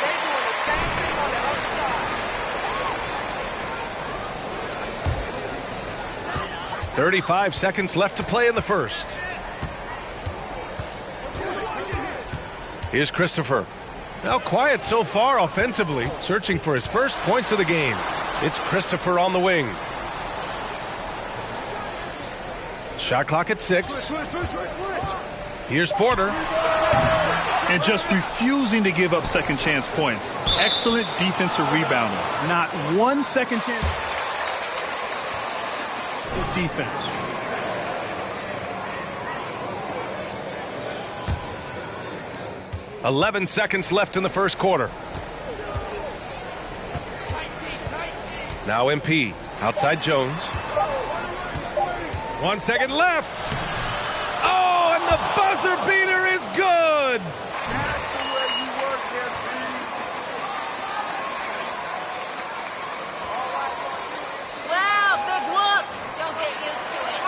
35 seconds left to play in the first. Here's Christopher. Now quiet so far offensively, searching for his first points of the game. It's Christopher on the wing. Shot clock at 6. Here's Porter. And just refusing to give up second chance points. Excellent defensive rebounding. Not one second chance. Defense. .11 seconds left in the first quarter. Now MP outside Jones. 1 second left. Oh, and the buzzer beater is good. Wow, big whoop. Don't get used to it.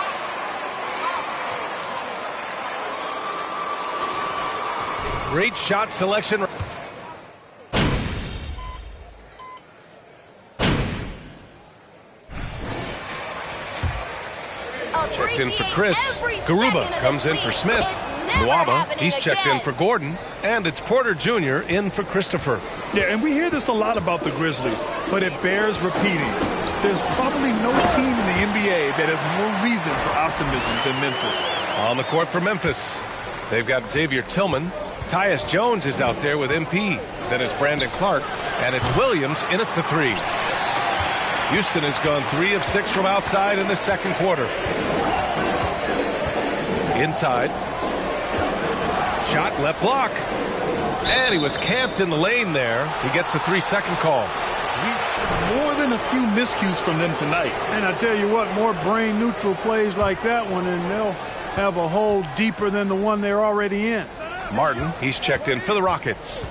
Great shot selection. Checked in for Chris. Garuba comes in for Smith. Nwaba, he's checked in for Gordon. And it's Porter Jr. in for Christopher. Yeah, and we hear this a lot about the Grizzlies, but it bears repeating. There's probably no team in the NBA that has more reason for optimism than Memphis. On the court for Memphis, they've got Xavier Tillman. Tyus Jones is out there with MP. Then it's Brandon Clark, and it's Williams in at the 3. Houston has gone 3 of 6 from outside in the second quarter. Inside. Shot left block. And he was camped in the lane there. He gets a 3-second call. More than a few miscues from them tonight. And I tell you what, more brain neutral plays like that one, and they'll have a hole deeper than the one they're already in. Martin, he's checked in for the Rockets.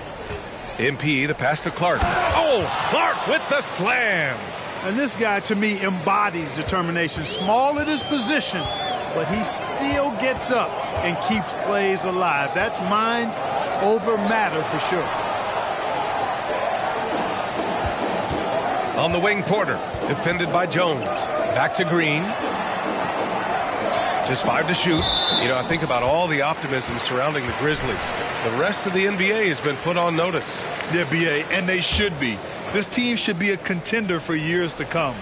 MP, the pass to Clark. Oh, Clark with the slam. And this guy, to me, embodies determination. Small at his position, but he still gets up and keeps plays alive. That's mind over matter for sure. On the wing, Porter, defended by Jones. Back to Green. Just 5 to shoot. You know, I think about all the optimism surrounding the Grizzlies. The rest of the NBA has been put on notice. Yeah, BA, and they should be. This team should be a contender for years to come.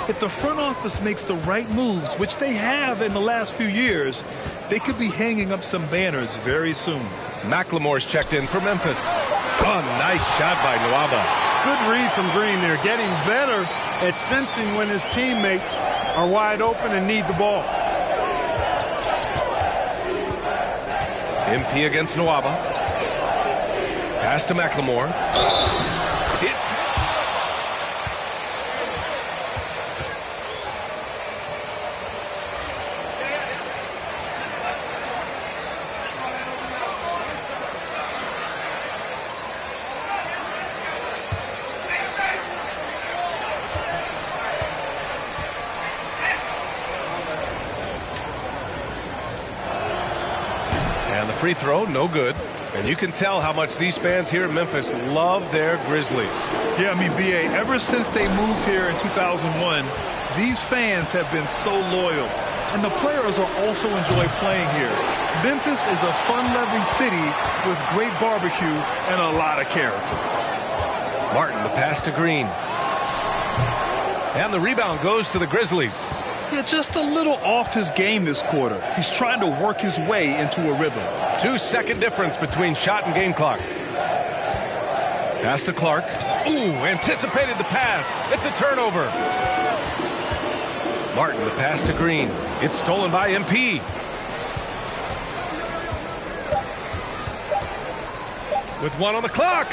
If the front office makes the right moves, which they have in the last few years, they could be hanging up some banners very soon. McLemore's checked in for Memphis. Oh, nice shot by Nwaba. Good read from Green there, getting better at sensing when his teammates are wide open and need the ball. MP against Nwaba. Pass to McLemore. It's free throw, no good. And you can tell how much these fans here in Memphis love their Grizzlies. Yeah, I mean, BA, ever since they moved here in 2001, these fans have been so loyal. And the players will also enjoy playing here. Memphis is a fun-loving city with great barbecue and a lot of character. Martin, the pass to Green. And the rebound goes to the Grizzlies. Yeah, just a little off his game this quarter. He's trying to work his way into a rhythm. 2-second difference between shot and game clock. Pass to Clark. Ooh, anticipated the pass. It's a turnover. Martin, the pass to Green. It's stolen by MP. With one on the clock.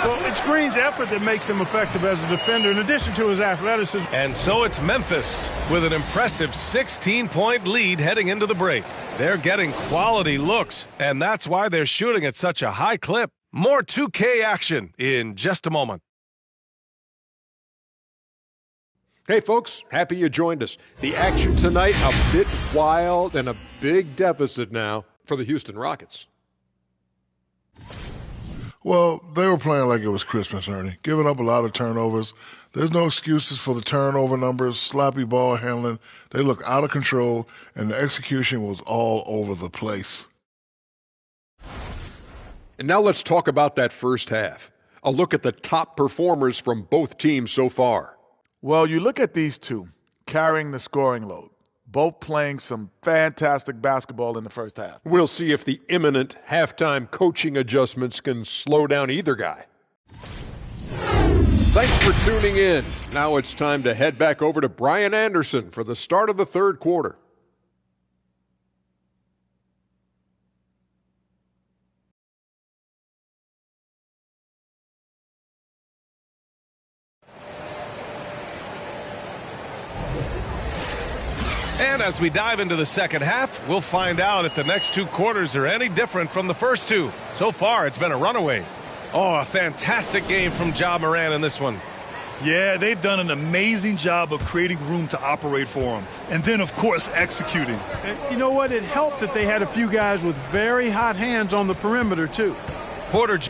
Well, it's Green's effort that makes him effective as a defender, in addition to his athleticism. And so it's Memphis with an impressive 16-point lead heading into the break. They're getting quality looks, and that's why they're shooting at such a high clip. More 2K action in just a moment. Hey, folks, happy you joined us. The action tonight, a bit wild and a big deficit now for the Houston Rockets. Well, they were playing like it was Christmas, Ernie, giving up a lot of turnovers. There's no excuses for the turnover numbers, sloppy ball handling. They look out of control, and the execution was all over the place. And now let's talk about that first half. A look at the top performers from both teams so far. Well, you look at these two carrying the scoring load, both playing some fantastic basketball in the first half. We'll see if the imminent halftime coaching adjustments can slow down either guy. Thanks for tuning in. Now it's time to head back over to Brian Anderson for the start of the third quarter. And as we dive into the second half, we'll find out if the next two quarters are any different from the first two. So far, it's been a runaway. Oh, a fantastic game from Ja Morant in this one. Yeah, they've done an amazing job of creating room to operate for him. And then, of course, executing. And you know what? It helped that they had a few guys with very hot hands on the perimeter, too. Porter.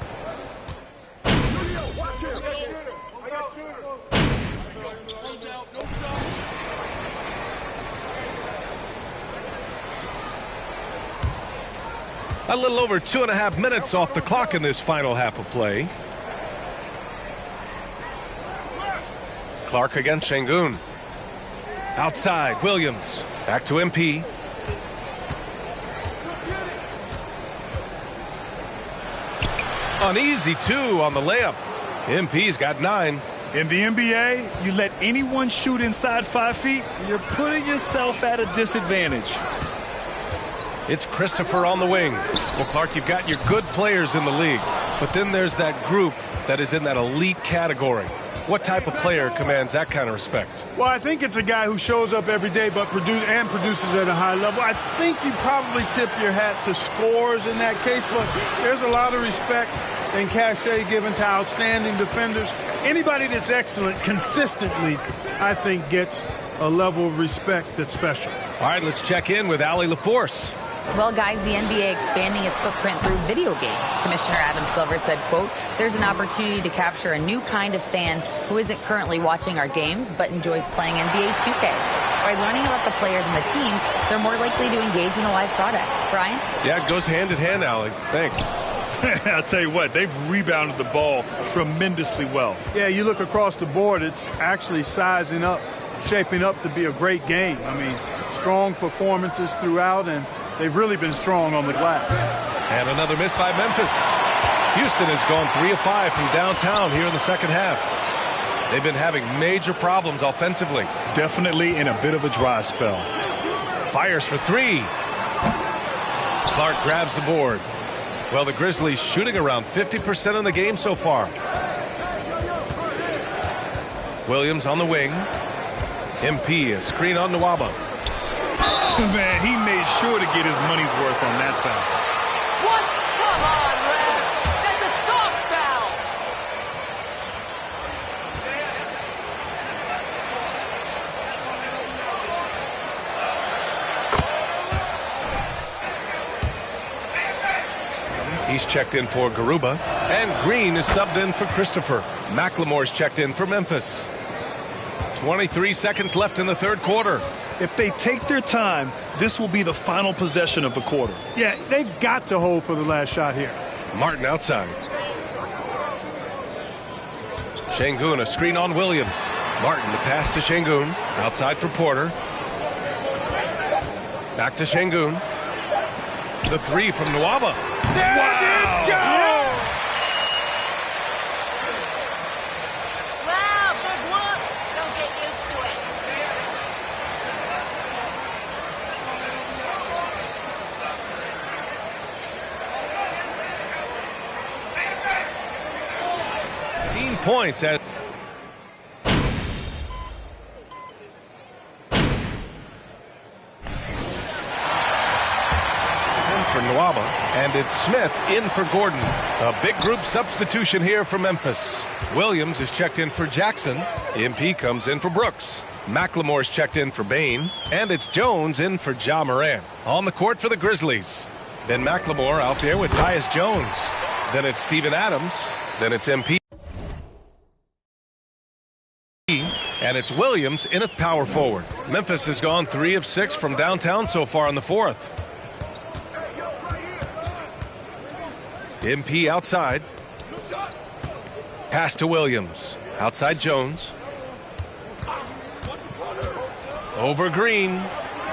A little over 2.5 minutes off the clock in this final half of play. Clark against Şengün. Outside, Williams. Back to MP. An easy two on the layup. MP's got 9. In the NBA, you let anyone shoot inside 5 feet, you're putting yourself at a disadvantage. It's Christopher on the wing. Well, Clark, you've got your good players in the league, but then there's that group that is in that elite category. What type of player commands that kind of respect? Well, I think it's a guy who shows up every day but produces at a high level. I think you probably tip your hat to scores in that case, but there's a lot of respect and cachet given to outstanding defenders. Anybody that's excellent consistently, I think, gets a level of respect that's special. All right, let's check in with Allie LaForce. Well, guys, the NBA expanding its footprint through video games. Commissioner Adam Silver said, quote, "There's an opportunity to capture a new kind of fan who isn't currently watching our games but enjoys playing NBA 2K. By learning about the players and the teams, they're more likely to engage in a live product." Brian? Yeah, it goes hand in hand, Alec. Thanks. I'll tell you what, they've rebounded the ball tremendously well. Yeah, you look across the board, it's actually sizing up, shaping up to be a great game. I mean, strong performances throughout, and they've really been strong on the glass. And another miss by Memphis. Houston has gone 3 of 5 from downtown here in the second half. They've been having major problems offensively. Definitely in a bit of a dry spell. Fires for 3. Clark grabs the board. Well, the Grizzlies shooting around 50% in the game so far. Williams on the wing. MP, a screen on Nwaba. Man, he made sure to get his money's worth on that foul. What? Come on, Rev. That's a soft foul. He's checked in for Garuba. And Green is subbed in for Christopher. McLemore's checked in for Memphis. 23 seconds left in the third quarter. If they take their time, this will be the final possession of the quarter. Yeah, they've got to hold for the last shot here. Martin outside. Şengün, a screen on Williams. Martin, the pass to Şengün. Outside for Porter. Back to Şengün. The 3 from Nwaba. There it goes! Wow, big whoop. Don't get used to it. Points at for Nwaba, and it's Smith in for Gordon. A big group substitution here for Memphis. Williams is checked in for Jackson. MP comes in for Brooks. McLemore's checked in for Bain, and it's Jones in for Ja Morant. On the court for the Grizzlies. Then McLemore out there with Tyus Jones. Then it's Steven Adams. Then it's MP. And it's Williams in at power forward. Memphis has gone 3 of 6 from downtown so far in the fourth. MP outside. Pass to Williams. Outside Jones. Over Green.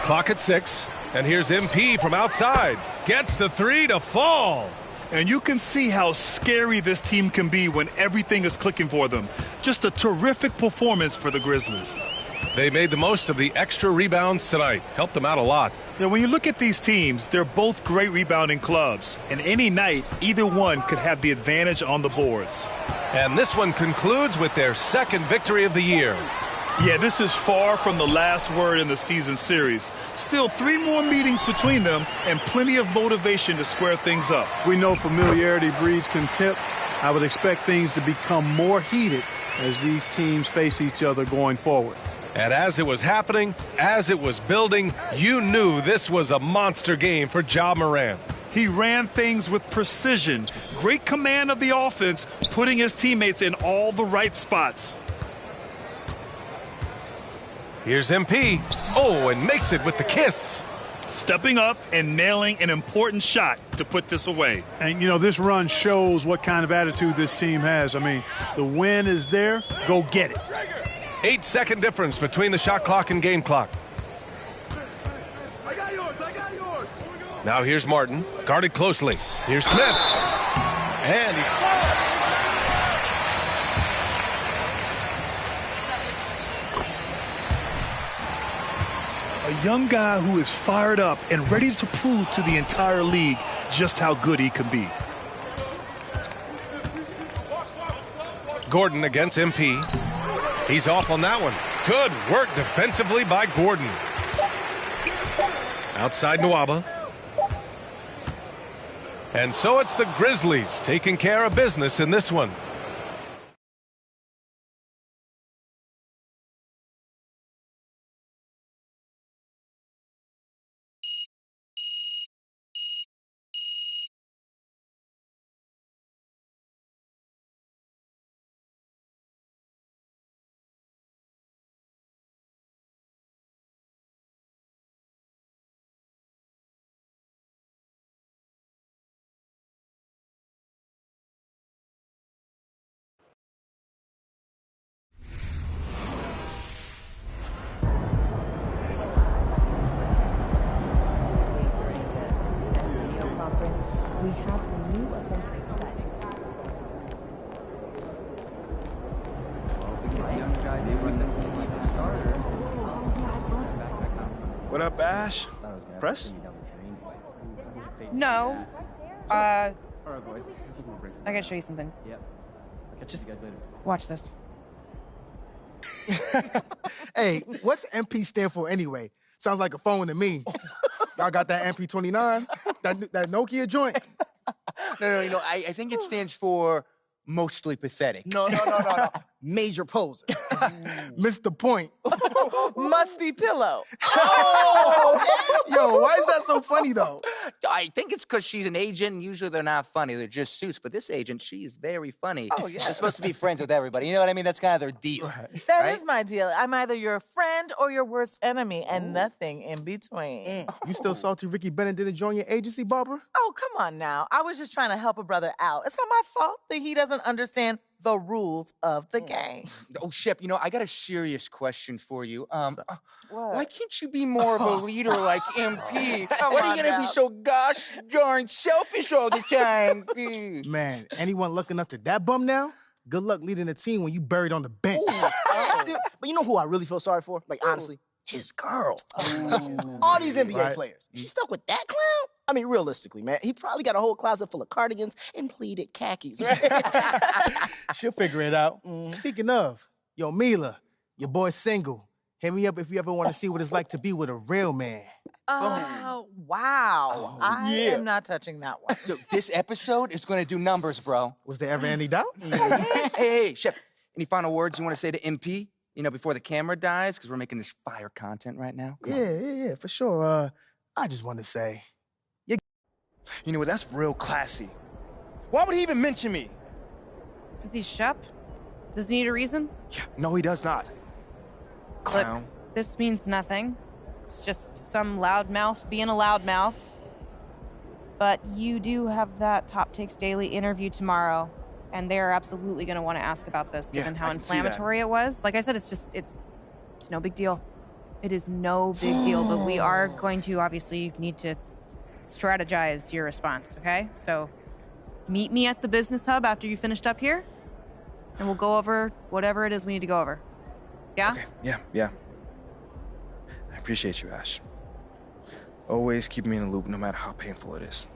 Clock at 6. And here's MP from outside. Gets the 3 to fall. And you can see how scary this team can be when everything is clicking for them. Just a terrific performance for the Grizzlies. They made the most of the extra rebounds tonight. Helped them out a lot. Yeah, when you look at these teams, they're both great rebounding clubs. And any night, either one could have the advantage on the boards. And this one concludes with their second victory of the year. Yeah, this is far from the last word in the season series. Still 3 more meetings between them and plenty of motivation to square things up. We know familiarity breeds contempt. I would expect things to become more heated as these teams face each other going forward. And as it was happening, as it was building, you knew this was a monster game for Ja Morant. He ran things with precision, great command of the offense, putting his teammates in all the right spots. Here's MP. Oh, and makes it with the kiss. Stepping up and nailing an important shot to put this away. And, you know, this run shows what kind of attitude this team has. I mean, the win is there. Go get it. 8-second difference between the shot clock and game clock. Now here's Martin, guarded closely. Here's Smith. And he... A young guy who is fired up and ready to prove to the entire league just how good he can be. Gordon against MP. He's off on that one. Good work defensively by Gordon. Outside Nwaba. And so it's the Grizzlies taking care of business in this one. What up, Ash? Press? No. I gotta show you something. Just watch this. Hey, what's MP stand for anyway? Sounds like a phone to me. Y'all got that MP29? That Nokia joint? No. I think it stands for mostly pathetic. No. Major poser. Missed the point. Musty pillow. Oh! Yo, why is that so funny, though? I think it's because she's an agent, and usually they're not funny. They're just suits. But this agent, she's very funny. Oh, yeah. They're supposed to be friends with everybody. You know what I mean? That's kind of their deal. That is my deal. I'm either your friend or your worst enemy, and nothing in between. You still salty Ricky Bennett didn't join your agency, Barbara? Oh, come on now. I was just trying to help a brother out. It's not my fault that he doesn't understand the rules of the game. Oh, Shep, I got a serious question for you. Why can't you be more of a leader like MP? Why are you gonna be so gosh darn selfish all the time? Man, anyone looking up to that bum now? Good luck leading a team when you buried on the bench. But you know who I really feel sorry for? Like, honestly? His girl. All these NBA players. She stuck with that clown? I mean, realistically, man, he probably got a whole closet full of cardigans and pleated khakis, right? She'll figure it out. Speaking of, yo, Mila, your boy's single. Hit me up if you ever want to see what it's like to be with a real man. Oh, wow. I am not touching that one. Yo, this episode is going to do numbers, bro. Was there ever any doubt? Hey, Shep, any final words you want to say to MP? Before the camera dies, because we're making this fire content right now. Yeah, for sure. I just want to say, You know what? That's real classy. Why would he even mention me? Is he Shep? Does he need a reason? Yeah, no, he does not. Clown. Look, this means nothing. It's just some loudmouth being a loudmouth. But you do have that Top Takes Daily interview tomorrow, and they're absolutely going to want to ask about this, given how inflammatory it was. Like I said, it's no big deal. It is no big deal, but we are going to obviously need to strategize your response, okay? So meet me at the business hub after you finished up here, and we'll go over whatever it is we need to go over. Yeah? Okay, yeah. I appreciate you, Ash. Always keep me in the loop, no matter how painful it is.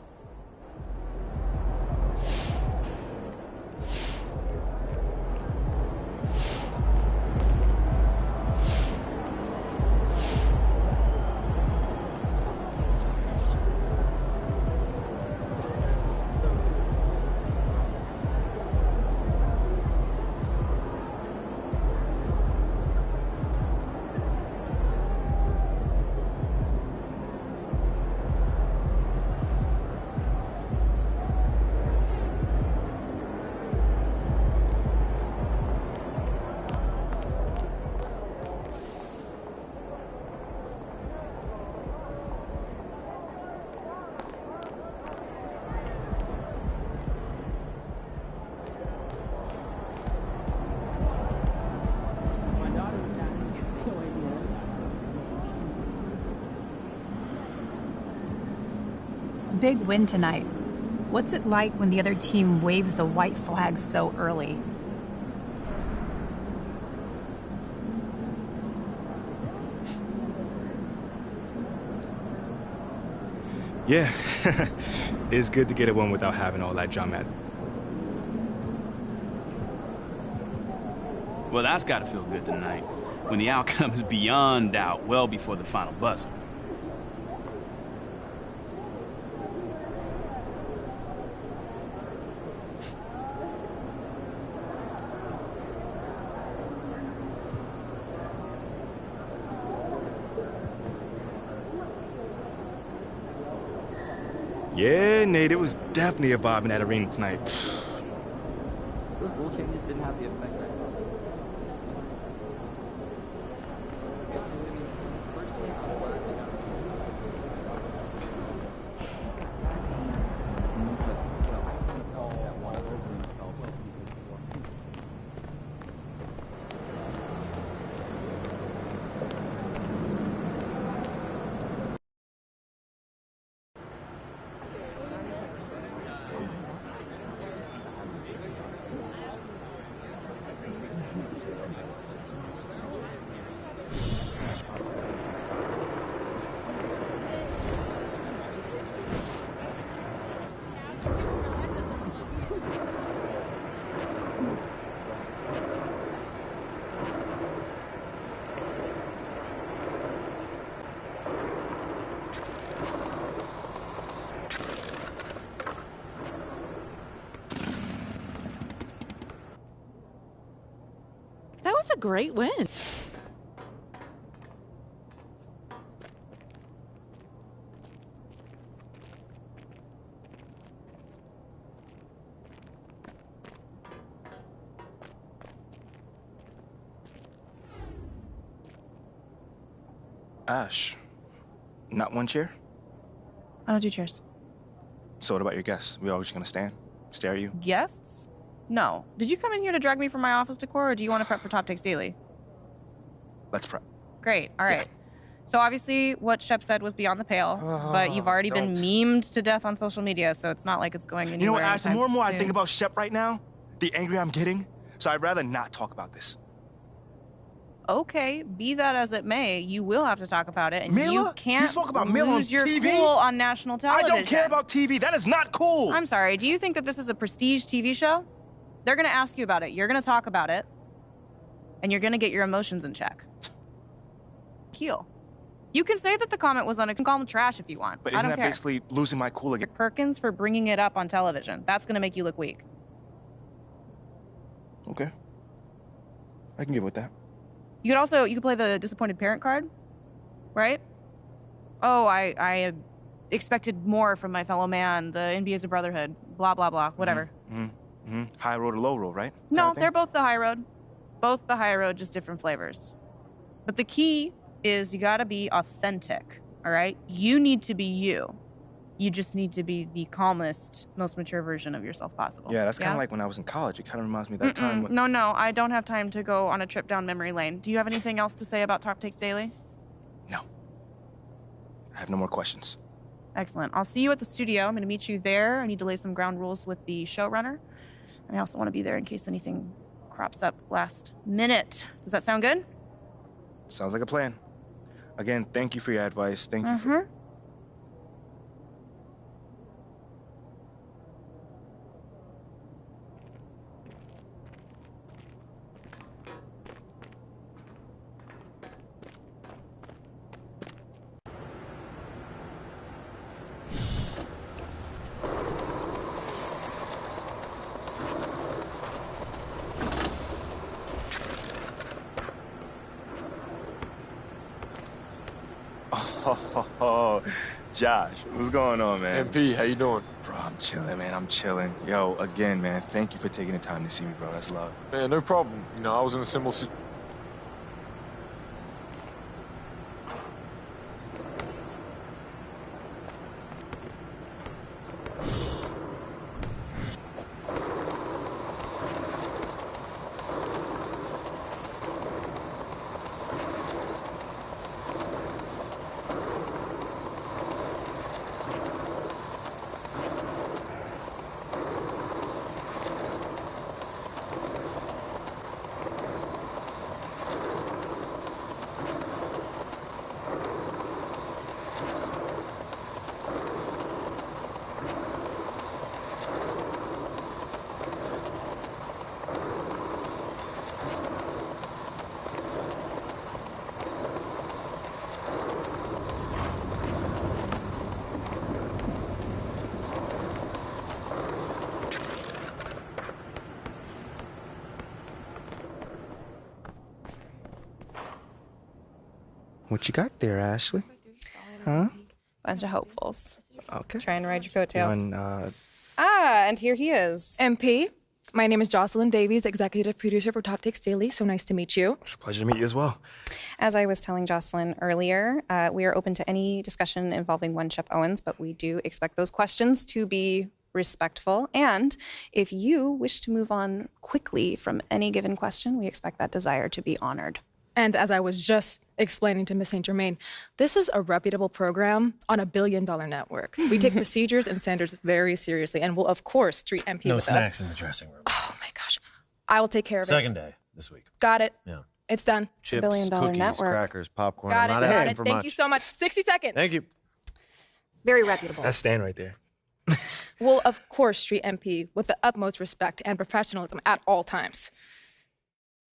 Big win tonight. What's it like when the other team waves the white flag so early? Yeah, it's good to get a win without having all that drama. Well, that's got to feel good tonight, when the outcome is beyond doubt, well before the final buzzer. Yeah, Nate, it was definitely a vibe in that arena tonight. Those rule changes didn't have the effect I thought. was a great win. Ash, not one chair? I don't do chairs. So what about your guests? We all just gonna stand, stare at you? Guests? No. Did you come in here to drag me from my office decor, or do you want to prep for Top Takes Daily? Let's prep. Great. All right. So obviously what Shep said was beyond the pale, but you've already been memed to death on social media, so it's not like it's going anywhere. You know what, Ash, the more and more I soon. think about Shep right now, the angrier I'm getting, so I'd rather not talk about this. Okay, be that as it may, you will have to talk about it, and Mila? you can't You spoke about Mila on lose your TV? cool on national television. I don't care about TV. That is not cool. I'm sorry. Do you think that this is a prestige TV show? They're going to ask you about it. You're going to talk about it, and you're going to get your emotions in check. Keel. You can say that the comment was call them trash if you want. But I isn't don't that care. basically losing my cool again? Perkins for bringing it up on television. That's going to make you look weak. Okay. I can get with that. You could play the disappointed parent card, right? Oh, I expected more from my fellow man. The NBA is a brotherhood. Blah, blah, blah. Whatever. High road or low road, right? No, they're both the high road. Both the high road, just different flavors. But the key is you gotta be authentic, all right? You need to be you. You just need to be the calmest, most mature version of yourself possible. Yeah, that's kind of like when I was in college. It kind of reminds me of that time when... No, I don't have time to go on a trip down memory lane. Do you have anything else to say about Top Takes Daily? No. I have no more questions. Excellent. I'll see you at the studio. I'm gonna meet you there. I need to lay some ground rules with the showrunner. And I also want to be there in case anything crops up last minute. Does that sound good? Sounds like a plan. Again, thank you for your advice. Thank you for... Oh, Josh, what's going on, man? MP, how you doing? Bro, I'm chilling, man. I'm chilling. Yo, again, man, thank you for taking the time to see me, bro. That's love. Man, no problem. You know, I was in a similar situation. What you got there, Ashley? Huh? Bunch of hopefuls. Okay. Try and ride your coattails. And, and here he is. MP, my name is Jocelyn Davies, executive producer for Top Takes Daily. So nice to meet you. It's a pleasure to meet you as well. As I was telling Jocelyn earlier, we are open to any discussion involving one Shep Owens, but we do expect those questions to be respectful. And if you wish to move on quickly from any given question, we expect that desire to be honored. And as I was just explaining to Miss St. Germain, this is a reputable program on $1 billion network. We take procedures and standards very seriously and will, of course, treat MP No with snacks in the dressing room. Oh, my gosh. I will take care of it. Second day this week. Got it. Yeah. It's done. Chips, $1 billion cookies, network. crackers, popcorn. Got it. I'm not Got asking it. for Thank much. you so much. 60 seconds. Thank you. Very reputable. That's Stan right there. Will, of course, treat MP with the utmost respect and professionalism at all times.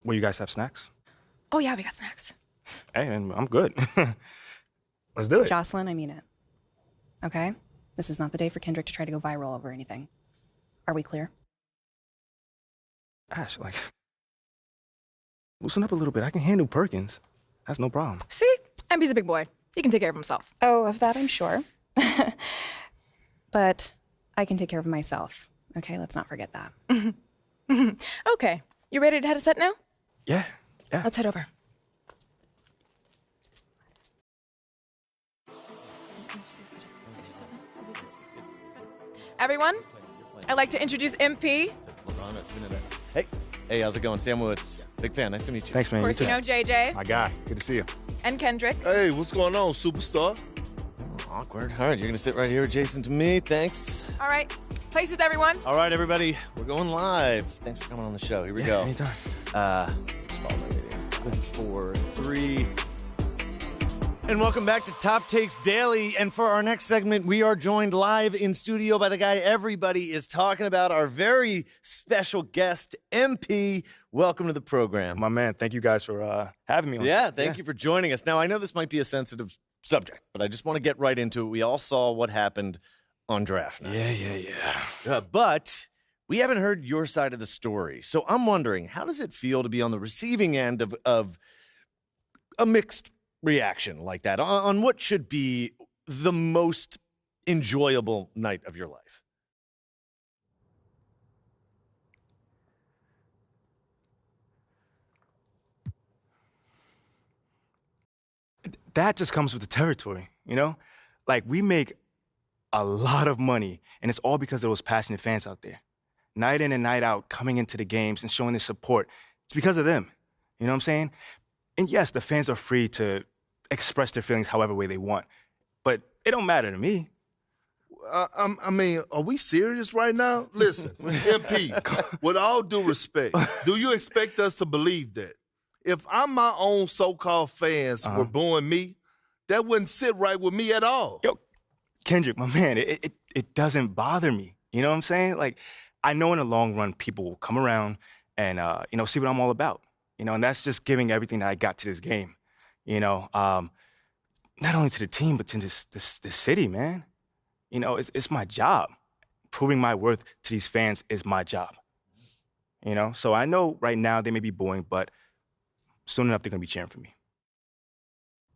Will you guys have snacks? Oh, yeah, we got snacks. Hey, man, I'm good. Let's do it. Jocelyn, I mean it. Okay? This is not the day for Kendrick to try to go viral over anything. Are we clear? Ash, like... Loosen up a little bit. I can handle Perkins. That's no problem. See? MP's a big boy. He can take care of himself. Oh, of that I'm sure. But I can take care of myself. Okay, let's not forget that. Okay. You ready to head a set now? Yeah. Let's head over. Everyone, I'd like to introduce MP. Hey, how's it going? Sam Woods. Big fan. Nice to meet you. Thanks, man. Of course, you know JJ. My guy. Good to see you. And Kendrick. Hey, what's going on, superstar? Awkward. All right, you're going to sit right here adjacent to me. Thanks. All right. Places, everyone. All right, everybody. We're going live. Thanks for coming on the show. Here we go. Anytime. Just follow my radio. 4, 3. And welcome back to Top Takes Daily. And for our next segment, we are joined live in studio by the guy everybody is talking about, our very special guest, MP. Welcome to the program. My man, thank you guys for having me on. Yeah, thank you for joining us. Now, I know this might be a sensitive subject, but I just want to get right into it. We all saw what happened on draft night. Yeah. But we haven't heard your side of the story. So I'm wondering, how does it feel to be on the receiving end of a mixed reaction like that on what should be the most enjoyable night of your life? That just comes with the territory, you know? Like, we make a lot of money, and it's all because of those passionate fans out there. Night in and night out, coming into the games and showing their support. It's because of them. You know what I'm saying? And yes, the fans are free to express their feelings however way they want, but it don't matter to me. I mean, are we serious right now? Listen, MP, with all due respect, do you expect us to believe that? If I'm my own so-called fans were booing me, that wouldn't sit right with me at all. Yo, Kendrick, my man, it doesn't bother me. You know what I'm saying? Like, I know in the long run, people will come around and, see what I'm all about. And that's just giving everything that I got to this game. Not only to the team, but to this city, man. It's my job. Proving my worth to these fans is my job. So I know right now they may be booing, but soon enough they're going to be cheering for me.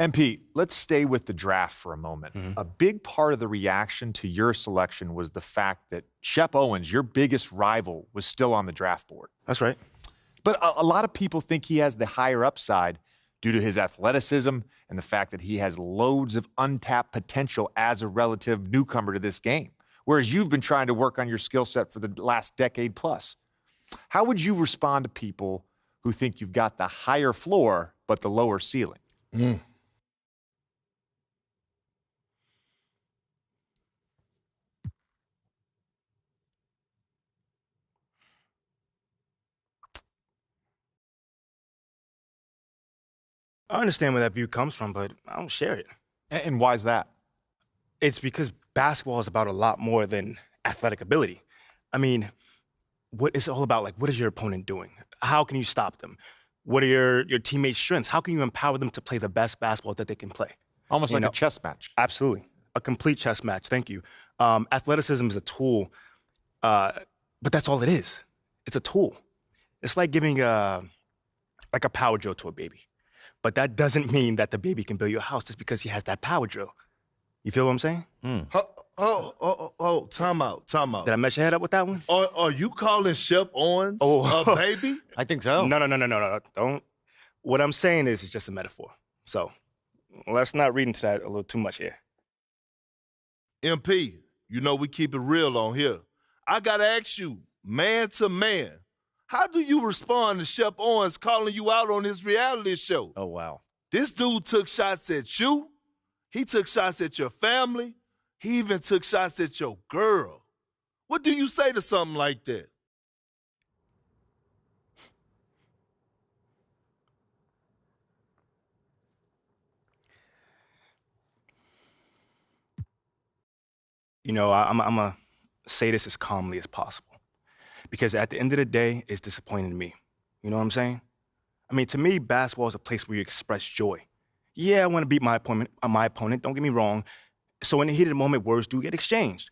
MP, let's stay with the draft for a moment. Mm-hmm. A big part of the reaction to your selection was the fact that Shep Owens, your biggest rival, was still on the draft board. That's right. But a lot of people think he has the higher upside due to his athleticism and the fact that he has loads of untapped potential as a relative newcomer to this game, whereas you've been trying to work on your skill set for the last decade plus. How would you respond to people who think you've got the higher floor but the lower ceiling? I understand where that view comes from, but I don't share it. And why is that? It's because basketball is about a lot more than athletic ability. I mean, what it's all about, like, what is your opponent doing? How can you stop them? What are your teammates' strengths? How can you empower them to play the best basketball that they can play? Almost like a chess match. Absolutely. A complete chess match. Thank you. Athleticism is a tool, but that's all it is. It's a tool. It's like giving a power drill to a baby. But that doesn't mean that the baby can build you a house just because he has that power drill. You feel what I'm saying? Time out. Did I mess your head up with that one? Are you calling Shep Owens a baby? I think so. No. Don't. What I'm saying is it's just a metaphor. So let's not read into that a little too much here. MP, we keep it real on here. I got to ask you, man to man, how do you respond to Shep Owens calling you out on his reality show? Oh, wow. This dude took shots at you. He took shots at your family. He even took shots at your girl. What do you say to something like that? I'm going to say this as calmly as possible. Because at the end of the day, it's disappointing to me. You know what I'm saying? I mean, to me, basketball is a place where you express joy. Yeah, I want to beat my opponent, don't get me wrong. So in the heat of the moment, words do get exchanged.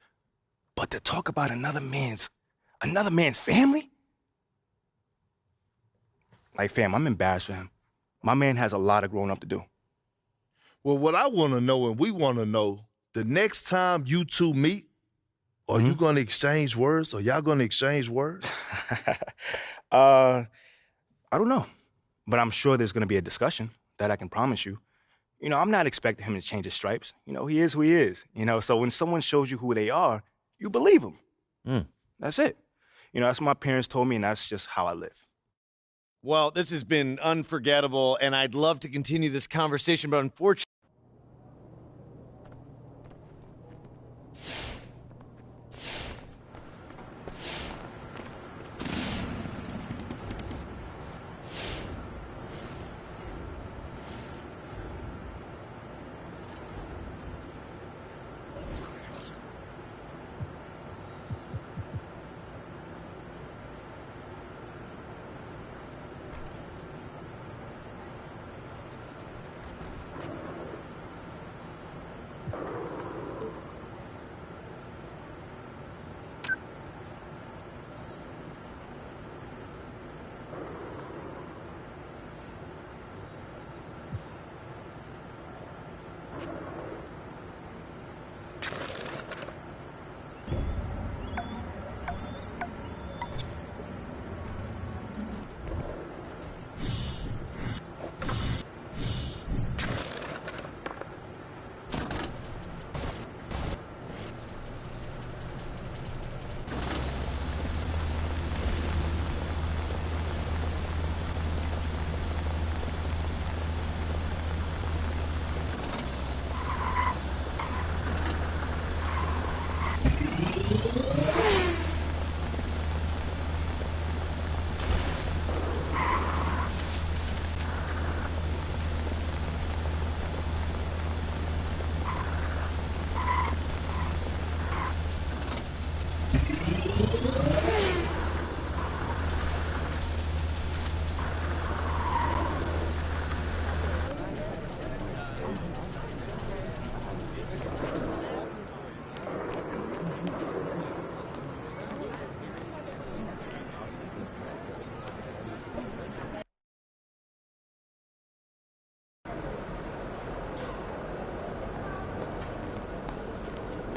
But to talk about another man's family? Like, fam, I'm embarrassed for him. My man has a lot of growing up to do. Well, what I want to know, and we want to know, the next time you two meet, are you going to exchange words? Are y'all going to exchange words? I don't know. But I'm sure there's going to be a discussion. That I can promise you. You know, I'm not expecting him to change his stripes. You know, he is who he is. You know, so when someone shows you who they are, you believe them. That's it. You know, that's what my parents told me, and that's just how I live. Well, this has been unforgettable, and I'd love to continue this conversation, but unfortunately,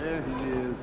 There he is.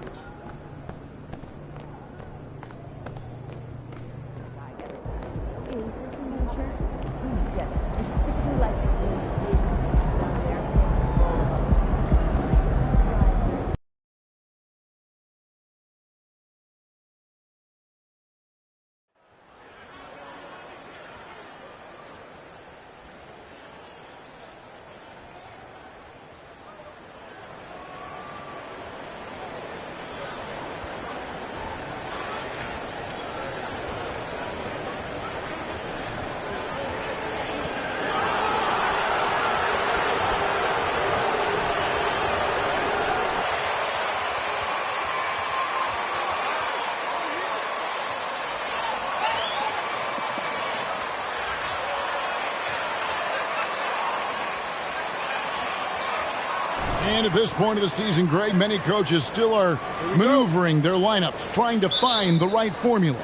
And at this point of the season, Greg, many coaches still are maneuvering their lineups, trying to find the right formula.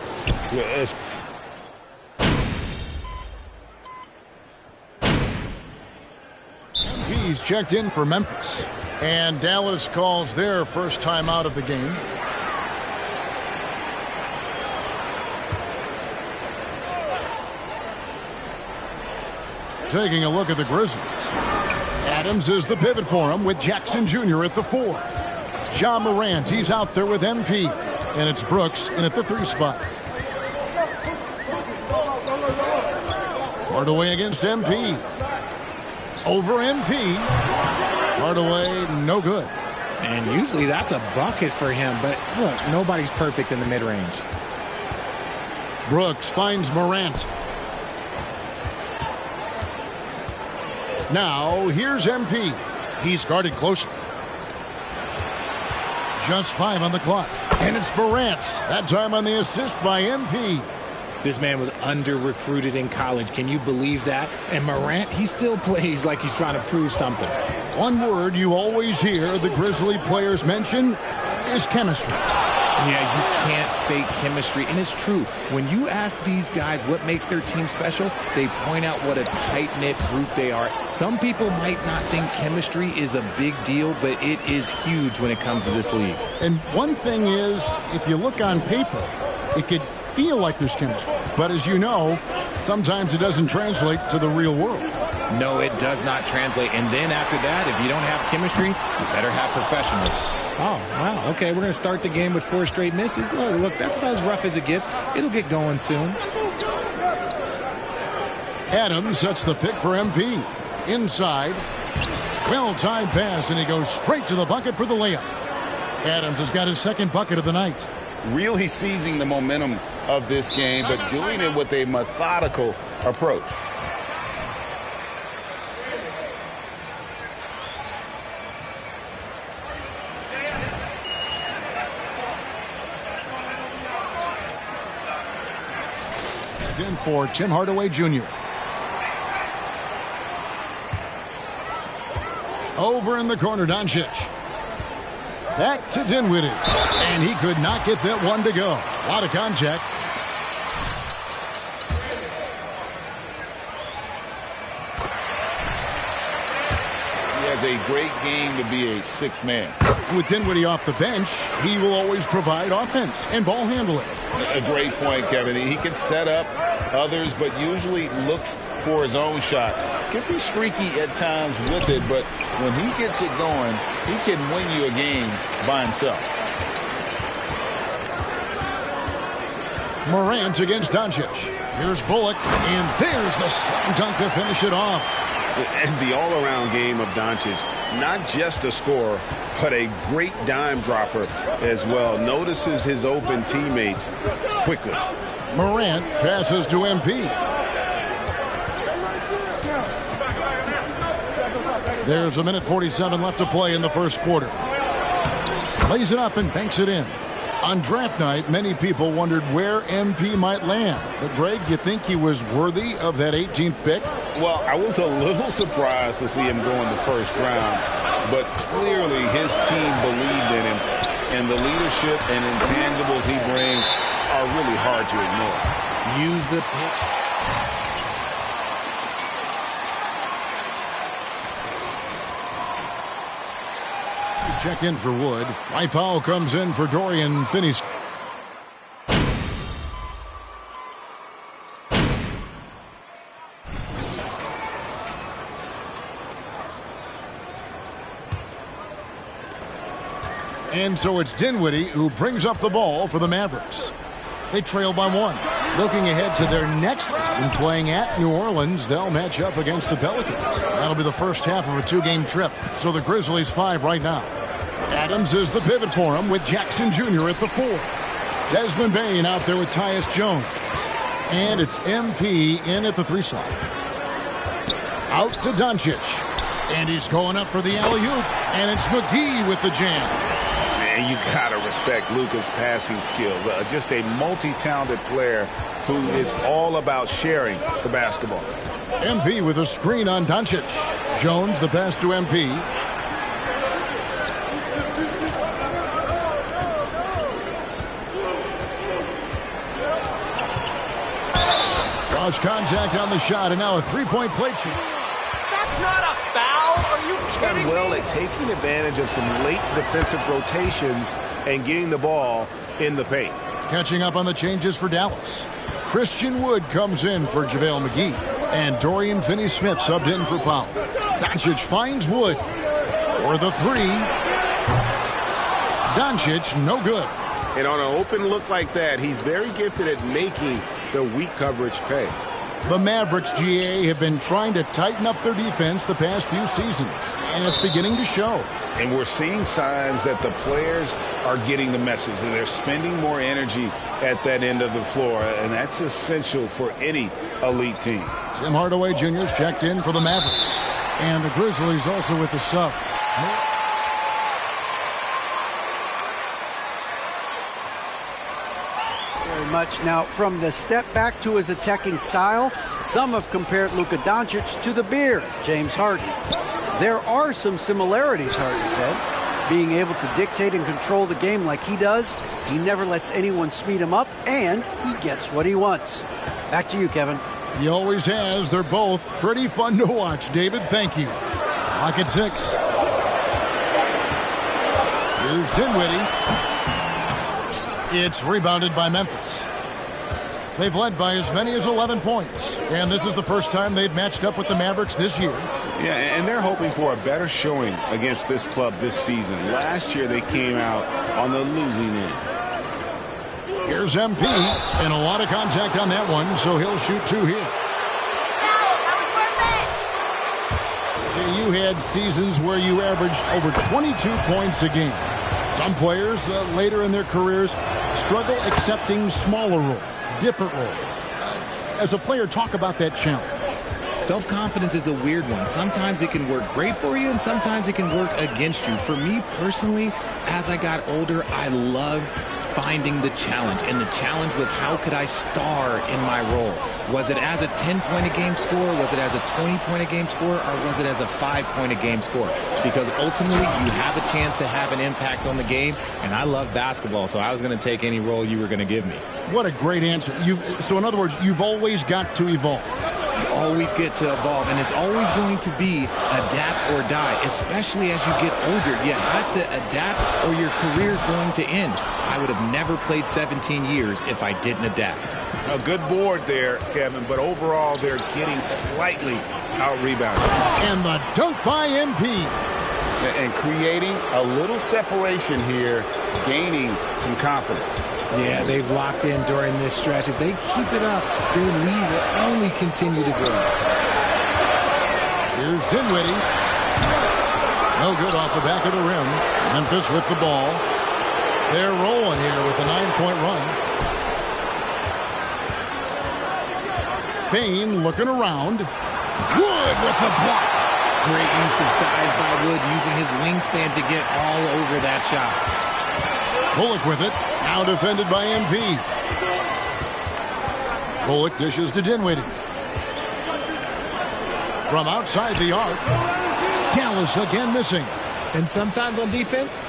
Yes. MP's checked in for Memphis. And Dallas calls their first time out of the game. Taking a look at the Grizzlies. Adams is the pivot for him with Jackson Jr. at the 4. Ja Morant, he's out there with MP. And it's Brooks in at the 3 spot. Hardaway against MP. Over MP. Hardaway, no good. And usually that's a bucket for him, but look, nobody's perfect in the mid-range. Brooks finds Morant. Now, here's MP. He's guarded closely. Just 5 on the clock. And it's Morant. That time on the assist by MP. This man was under-recruited in college. Can you believe that? And Morant, he still plays like he's trying to prove something. One word you always hear the Grizzly players mention is chemistry. Yeah, you can't fake chemistry. And it's true. When you ask these guys what makes their team special, they point out what a tight-knit group they are. Some people might not think chemistry is a big deal, but it is huge when it comes to this league. And one thing is, if you look on paper, it could feel like there's chemistry. But as you know, sometimes it doesn't translate to the real world. No, it does not translate. And then after that, if you don't have chemistry, you better have professionals. Oh, wow. Okay, we're going to start the game with 4 straight misses. Look, that's about as rough as it gets. It'll get going soon. Adams sets the pick for MP. Inside. Well-timed pass, and he goes straight to the bucket for the layup. Adams has got his second bucket of the night. Really seizing the momentum of this game, but doing it with a methodical approach. In for Tim Hardaway Jr. Over in the corner, Doncic. Back to Dinwiddie. And he could not get that one to go. A lot of contact. He has a great game to be a sixth man. With Dinwiddie off the bench, he will always provide offense and ball handling. A great point, Kevin. He can set up others, but usually looks for his own shot. Can be streaky at times with it, but when he gets it going, he can win you a game by himself. Morant against Doncic. Here's Bullock, and there's the slam dunk to finish it off. And the all-around game of Doncic, not just a scorer, but a great dime dropper as well. Notices his open teammates quickly. Morant passes to MP. There's 1:47 left to play in the first quarter. Lays it up and banks it in. On draft night, many people wondered where MP might land. But, Greg, you think he was worthy of that 18th pick? Well, I was a little surprised to see him go in the first round. But clearly his team believed in him. And the leadership and intangibles he brings are really hard to ignore. Use the pick. Check in for Wood. Mike Powell comes in for Dorian Finney. And so it's Dinwiddie who brings up the ball for the Mavericks. They trail by 1. Looking ahead to their next game, playing at New Orleans, they'll match up against the Pelicans. That'll be the first half of a 2-game trip. So the Grizzlies 5 right now. Adams is the pivot for him with Jackson Jr. at the 4. Desmond Bain out there with Tyus Jones. And it's MP in at the 3 slot. Out to Doncic. And he's going up for the alley-oop. And it's McGee with the jam. Man, you gotta respect Luka's passing skills. Just a multi-talented player who is all about sharing the basketball. MP with a screen on Doncic. Jones the pass to MP. Draws contact on the shot, and now a 3-point play change. That's not a foul. Are you kidding Done well at taking advantage of some late defensive rotations and getting the ball in the paint. Catching up on the changes for Dallas. Christian Wood comes in for JaVale McGee. And Dorian Finney-Smith subbed in for Powell. Doncic finds Wood for the 3. Doncic, no good. And on an open look like that, he's very gifted at making the weak coverage pay. The Mavericks, GA, have been trying to tighten up their defense the past few seasons, and it's beginning to show. And we're seeing signs that the players are getting the message, and they're spending more energy at that end of the floor, and that's essential for any elite team. Tim Hardaway Jr. is checked in for the Mavericks, and the Grizzlies also with the sub. Much. Now, from the step back to his attacking style, some have compared Luka Doncic to the Bear, James Harden. There are some similarities, Harden said. Being able to dictate and control the game like he does, he never lets anyone speed him up, and he gets what he wants. Back to you, Kevin. He always has. They're both pretty fun to watch, David. Thank you. Lock at 6. Here's Dinwiddie. It's rebounded by Memphis. They've led by as many as 11 points. And this is the first time they've matched up with the Mavericks this year. Yeah, and they're hoping for a better showing against this club this season. Last year they came out on the losing end. Here's MP, and a lot of contact on that one, so he'll shoot 2 here. You had seasons where you averaged over 22 points a game. Some players later in their careers struggle accepting smaller roles, different roles. As a player, talk about that challenge. Self-confidence is a weird one. Sometimes it can work great for you, and sometimes it can work against you. For me personally, as I got older, I loved finding the challenge, and the challenge was how could I star in my role? Was it as a 10-point-a-game scorer? Was it as a 20-point-a-game scorer? Or was it as a 5-point-a-game scorer? Because ultimately, you have a chance to have an impact on the game, and I love basketball, so I was going to take any role you were going to give me. What a great answer. So in other words, you've always got to evolve. You always get to evolve, and it's always going to be adapt or die, especially as you get older. You have to adapt or your career's going to end. I would have never played 17 years if I didn't adapt. A good board there, Kevin, but overall they're getting slightly out-rebounded. And the dunk by MP. And creating a little separation here, gaining some confidence. Yeah, they've locked in during this stretch. If they keep it up, their lead will only continue to grow. Here's Dinwiddie. No good off the back of the rim. Memphis with the ball. They're rolling here with a 9-point run. Bain looking around. Wood with the block. Great use of size by Wood, using his wingspan to get all over that shot. Bullock with it. Now defended by MP. Bullock dishes to Dinwiddie. From outside the arc. Dallas again missing. And sometimes on defense,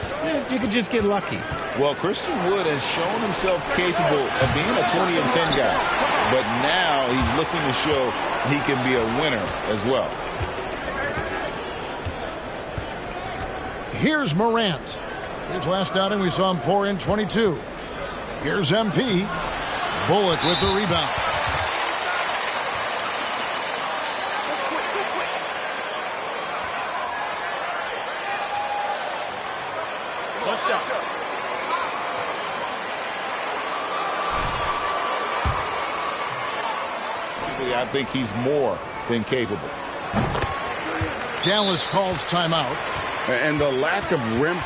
you can just get lucky. Well, Christian Wood has shown himself capable of being a 20 and 10 guy. But now he's looking to show he can be a winner as well. Here's Morant. His last outing, we saw him pour in 22. Here's MP. Bullock with the rebound. What's up? I think he's more than capable. Dallas calls timeout. And the lack of rim.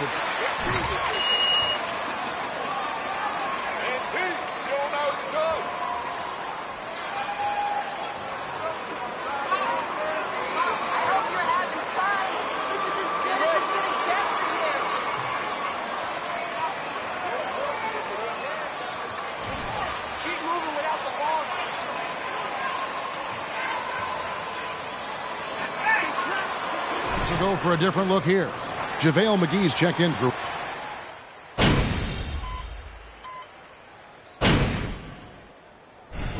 Go for a different look here. JaVale McGee's checked in for.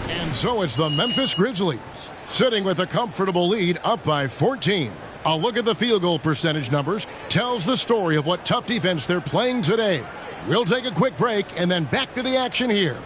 And so it's the Memphis Grizzlies, sitting with a comfortable lead up by 14. A look at the field goal percentage numbers tells the story of what tough defense they're playing today. We'll take a quick break and then back to the action here.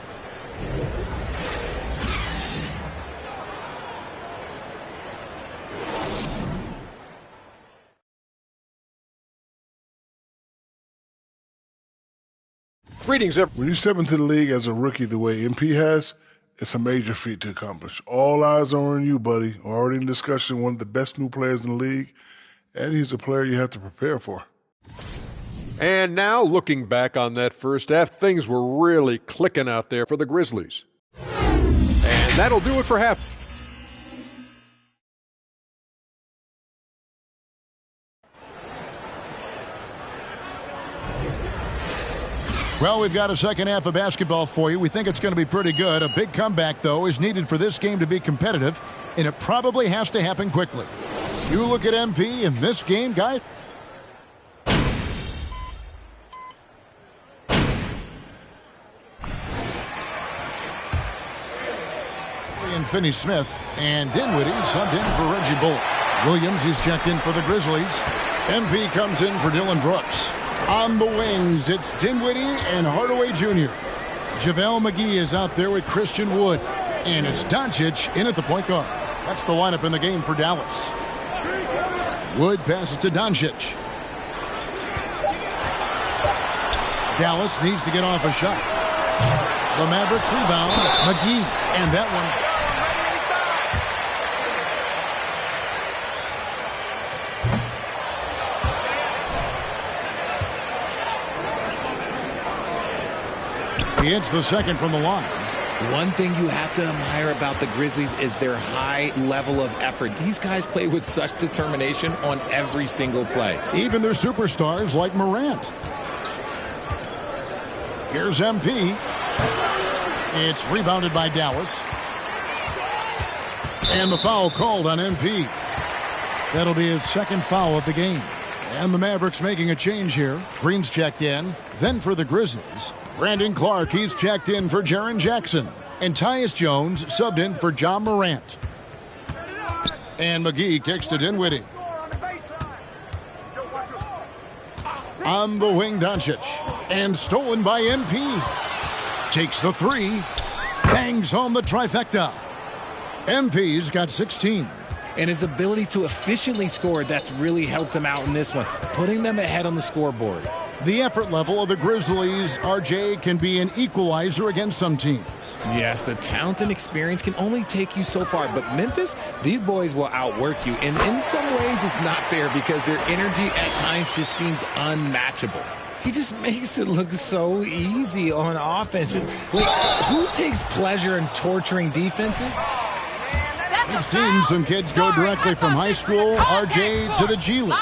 Greetings, everyone. When you step into the league as a rookie the way MP has, it's a major feat to accomplish. All eyes are on you, buddy. Already in discussion, one of the best new players in the league, and he's a player you have to prepare for. And now, looking back on that first half, things were really clicking out there for the Grizzlies. And that'll do it for half. Well, we've got a second half of basketball for you. We think it's going to be pretty good. A big comeback, though, is needed for this game to be competitive, and it probably has to happen quickly. You look at MP in this game, guys. Finney Smith, and Dinwiddie subbed in for Reggie Bullock. Williams, he's checked in for the Grizzlies. MP comes in for Dylan Brooks. On the wings, it's Dinwiddie and Hardaway Jr. JaVale McGee is out there with Christian Wood. And it's Doncic in at the point guard. That's the lineup in the game for Dallas. Wood passes to Doncic. Dallas needs to get off a shot. The Mavericks rebound. McGee. And that one. He hits the second from the line. One thing you have to admire about the Grizzlies is their high level of effort. These guys play with such determination on every single play. Even their superstars like Morant. Here's MP. It's rebounded by Dallas. And the foul called on MP. That'll be his second foul of the game. And the Mavericks making a change here. Green's checked in. Then for the Grizzlies, Brandon Clark, he's checked in for Jaren Jackson. And Tyus Jones subbed in for John Morant. And McGee kicks to Dinwiddie. On the wing, Doncic. And stolen by MP. Takes the three. Bangs home the trifecta. MP's got 16. And his ability to efficiently score, that's really helped him out in this one, putting them ahead on the scoreboard. The effort level of the Grizzlies, RJ, can be an equalizer against some teams. Yes, the talent and experience can only take you so far, but Memphis, these boys will outwork you. And in some ways, it's not fair because their energy at times just seems unmatchable. He just makes it look so easy on offense. Like, who takes pleasure in torturing defenses? We've seen some kids go directly from high school, RJ, to the G League.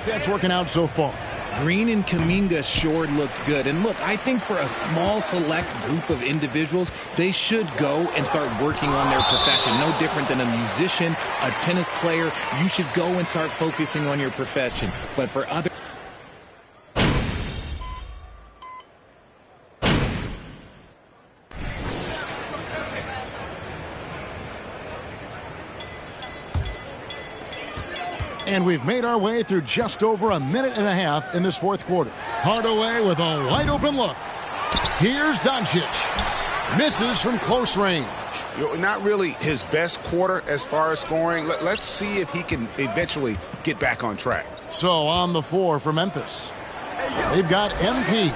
That's working out so far. Green and Kuminga sure look good. And look, I think for a small select group of individuals, they should go and start working on their profession. No different than a musician, a tennis player. You should go and start focusing on your profession. But for other And we've made our way through just over a minute and a half in this fourth quarter. Hardaway with a wide open look. Here's Doncic. Misses from close range. Not really his best quarter as far as scoring. Let's see if he can eventually get back on track. So on the floor for Memphis, they've got MP.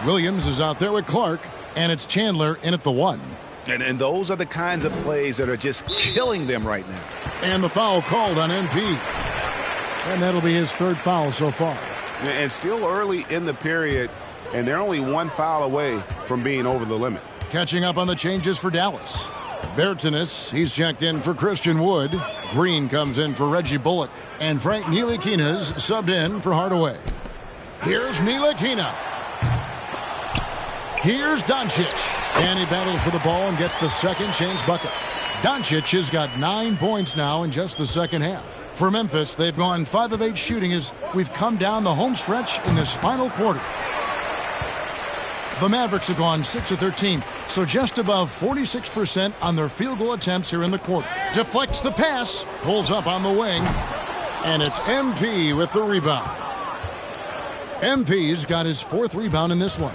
Williams is out there with Clark, and it's Chandler in at the one. And those are the kinds of plays that are just killing them right now. And the foul called on MP. And that'll be his third foul so far. And still early in the period, and they're only one foul away from being over the limit. Catching up on the changes for Dallas. Bertanis, he's checked in for Christian Wood. Green comes in for Reggie Bullock. And Frank Ntilikina's subbed in for Hardaway. Here's Ntilikina. Here's Doncic. And he battles for the ball and gets the second chance bucket. Doncic has got 9 points now in just the second half. For Memphis, they've gone 5 of 8 shooting as we've come down the home stretch in this final quarter. The Mavericks have gone 6 of 13, so just above 46% on their field goal attempts here in the quarter. Deflects the pass, pulls up on the wing, and it's MP with the rebound. MP's got his 4th rebound in this one.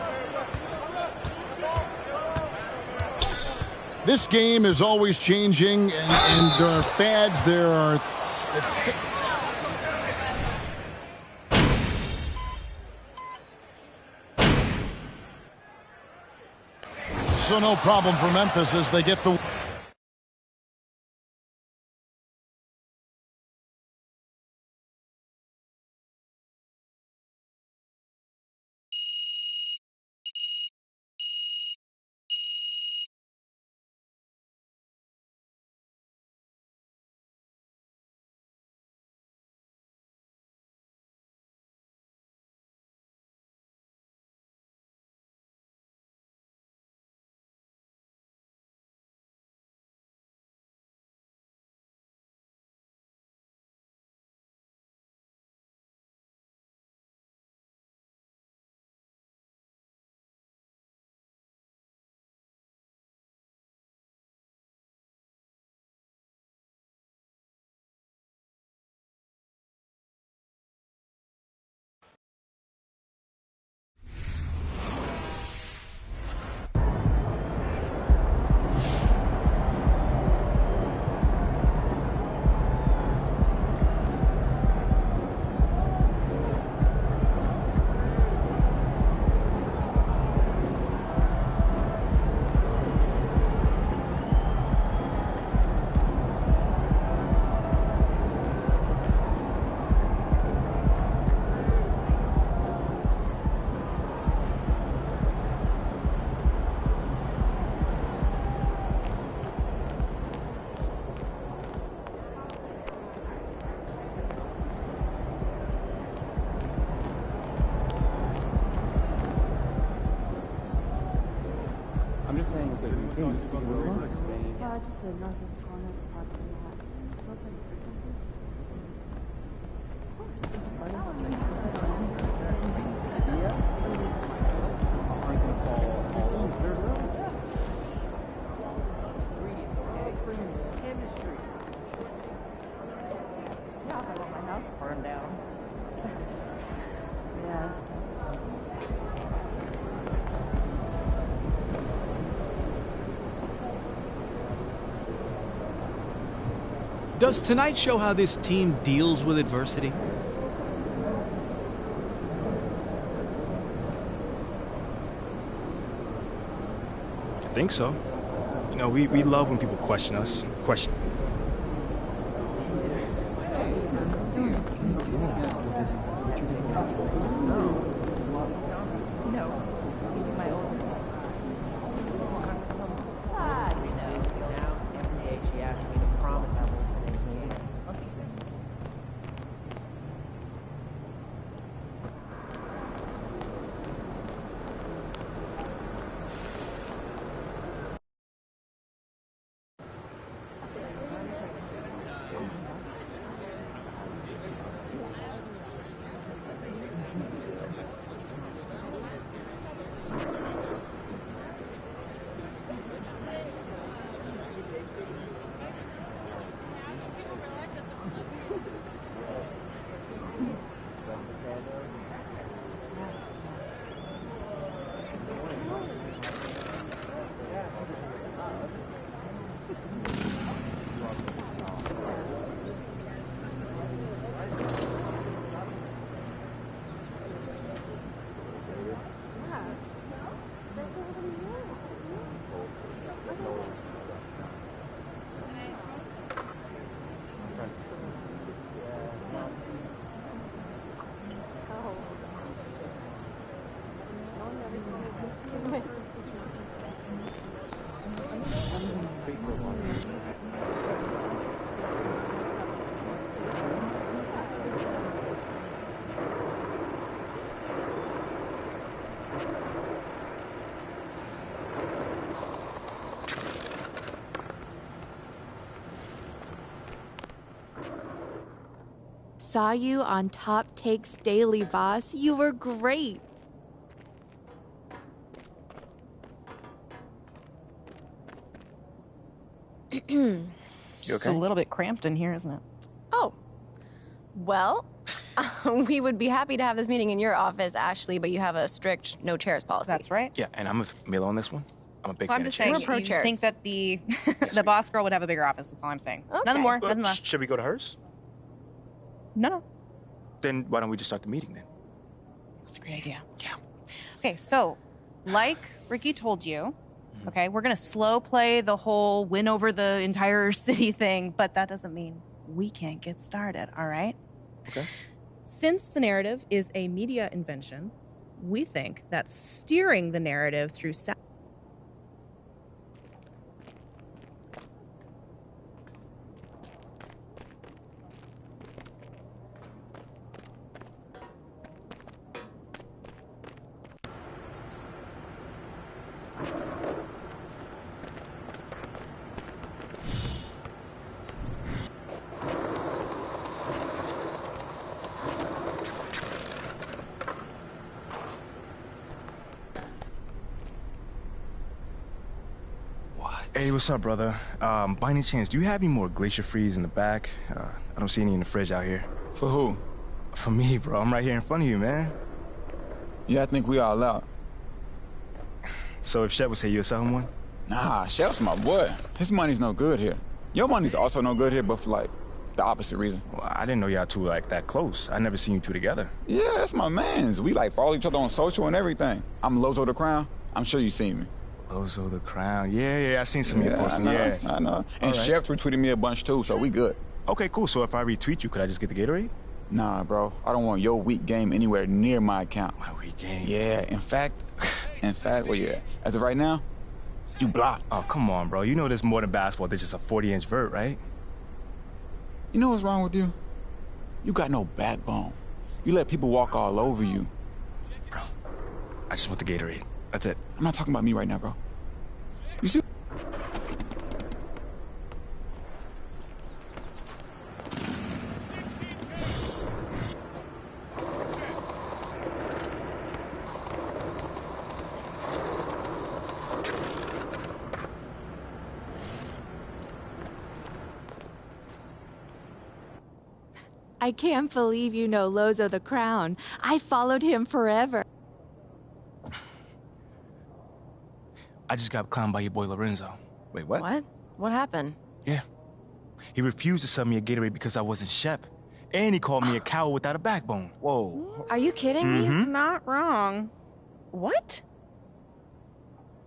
This game is always changing, and there are fads. There are... So no problem for Memphis as they get the... Just the northeast corner of the parking lot. Smells like chemistry. Yeah, I want my house burned down. Yeah. Does tonight show how this team deals with adversity? I think so. You know, we love when people question us. Question. Saw you on Top Takes Daily, boss. You were great. It's a little bit cramped in here, isn't it? Oh, well, we would be happy to have this meeting in your office, Ashley, but you have a strict no chairs policy. That's right. Yeah, and I'm with Milo on this one. I'm a big Well, fan I'm just of chairs. saying, We're pro you chairs. think that the the boss girl would have a bigger office. That's all I'm saying. Okay. Nothing more, nothing less. Should we go to hers? No. Then why don't we just start the meeting then? That's a great idea. Yeah. Okay, so like Ricky told you, okay, we're gonna slow play the whole win over the entire city thing, but that doesn't mean we can't get started, all right? Okay. Since the narrative is a media invention, we think that steering the narrative through Hey, what's up, brother? By any chance, do you have any more Glacier Freeze in the back? I don't see any in the fridge out here. For who? For me, bro. I'm right here in front of you, man. Yeah, I think we all out. So if Shep would say you'll sell him one? Nah, Shep's my boy. His money's no good here. Your money's also no good here, but for, like, the opposite reason. Well, I didn't know y'all two like that close. I never seen you two together. Yeah, that's my mans. We, like, follow each other on social and everything. I'm Lozo the Crown. I'm sure you've seen me. Lozo the Crown. Yeah, I seen some of your posts. Yeah, I know. And Shep retweeted me a bunch, too, so we good. Okay, cool. So if I retweet you, could I just get the Gatorade? Nah, bro. I don't want your weak game anywhere near my account. My weak game? Yeah, in fact, where you at? As of right now, you blocked. Oh, come on, bro. You know there's more than basketball. There's just a 40-inch vert, right? You know what's wrong with you? You got no backbone. You let people walk all over you. Bro, I just want the Gatorade. That's it. I'm not talking about me right now, bro. You see? I can't believe you know Lozo the Crown. I followed him forever. I just got clowned by your boy Lorenzo. Wait, what? What? What happened? Yeah. He refused to sell me a Gatorade because I wasn't Shep. And he called me a coward without a backbone. Whoa. Are you kidding me? He's not wrong. What?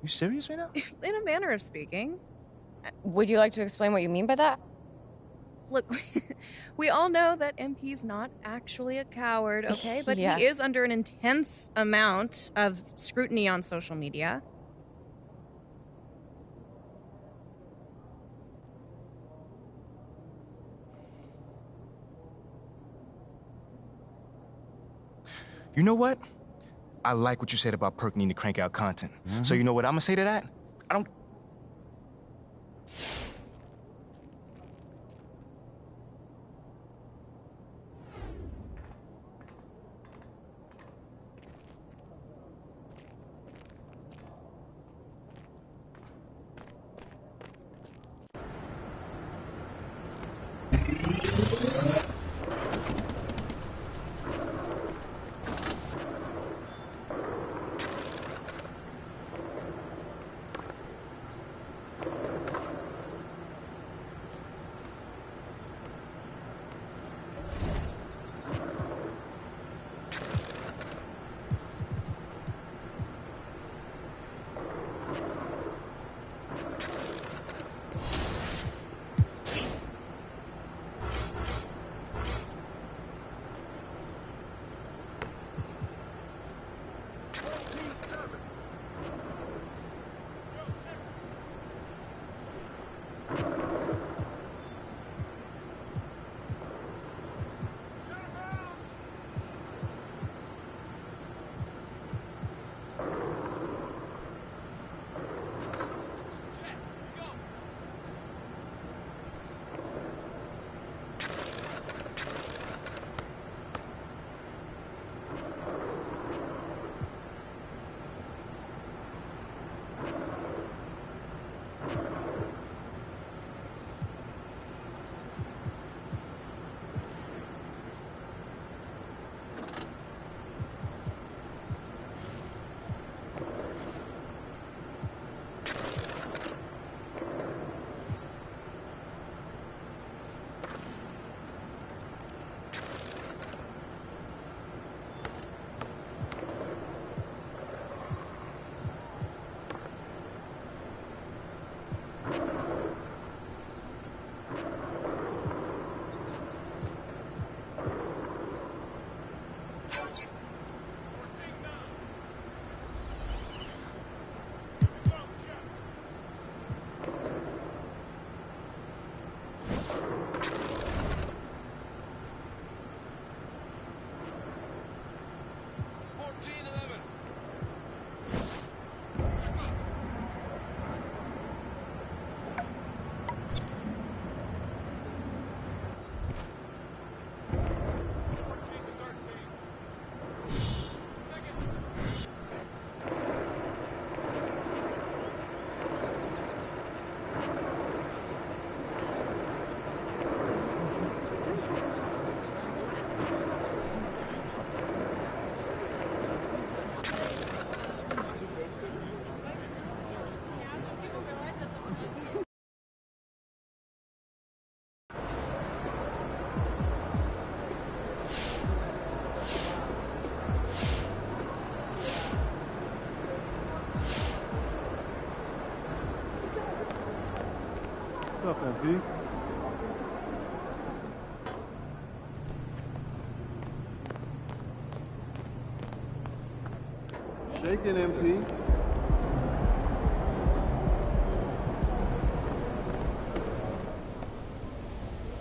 You serious right now? In a manner of speaking. Would you like to explain what you mean by that? Look, we all know that MP's not actually a coward, okay? But Yeah. he is under an intense amount of scrutiny on social media. You know what? I like what you said about Perk needing to crank out content. So you know what I'm gonna say to that? I don't... What's up, MP? Shaking, MP.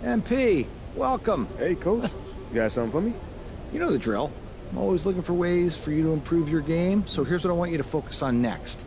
MP, welcome. Hey, Coach. You got something for me? You know the drill. I'm always looking for ways for you to improve your game, so here's what I want you to focus on next.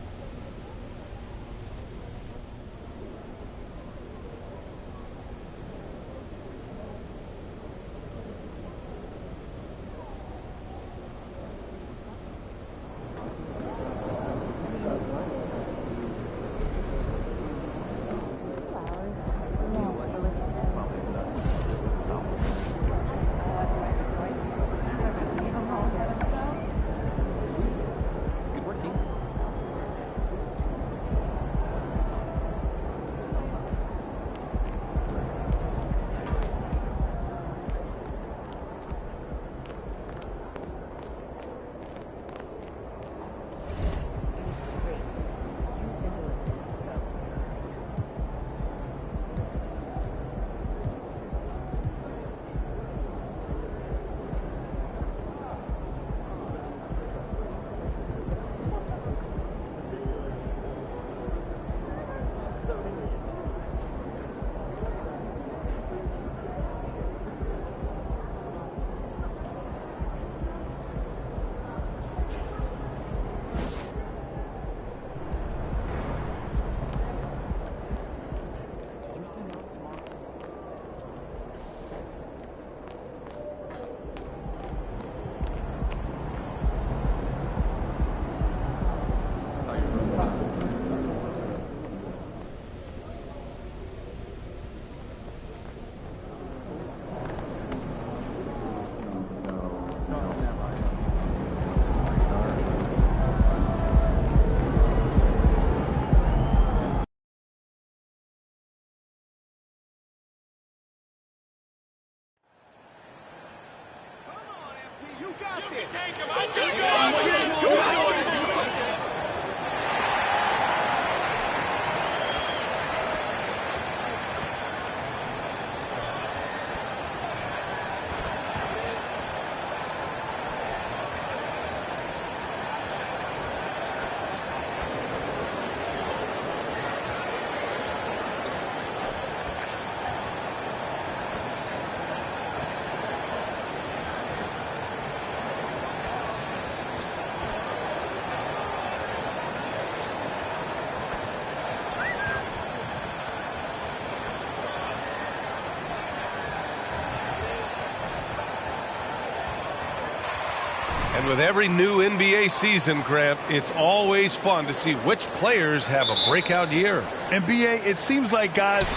And with every new NBA season, Grant, it's always fun to see which players have a breakout year. NBA, it seems like guys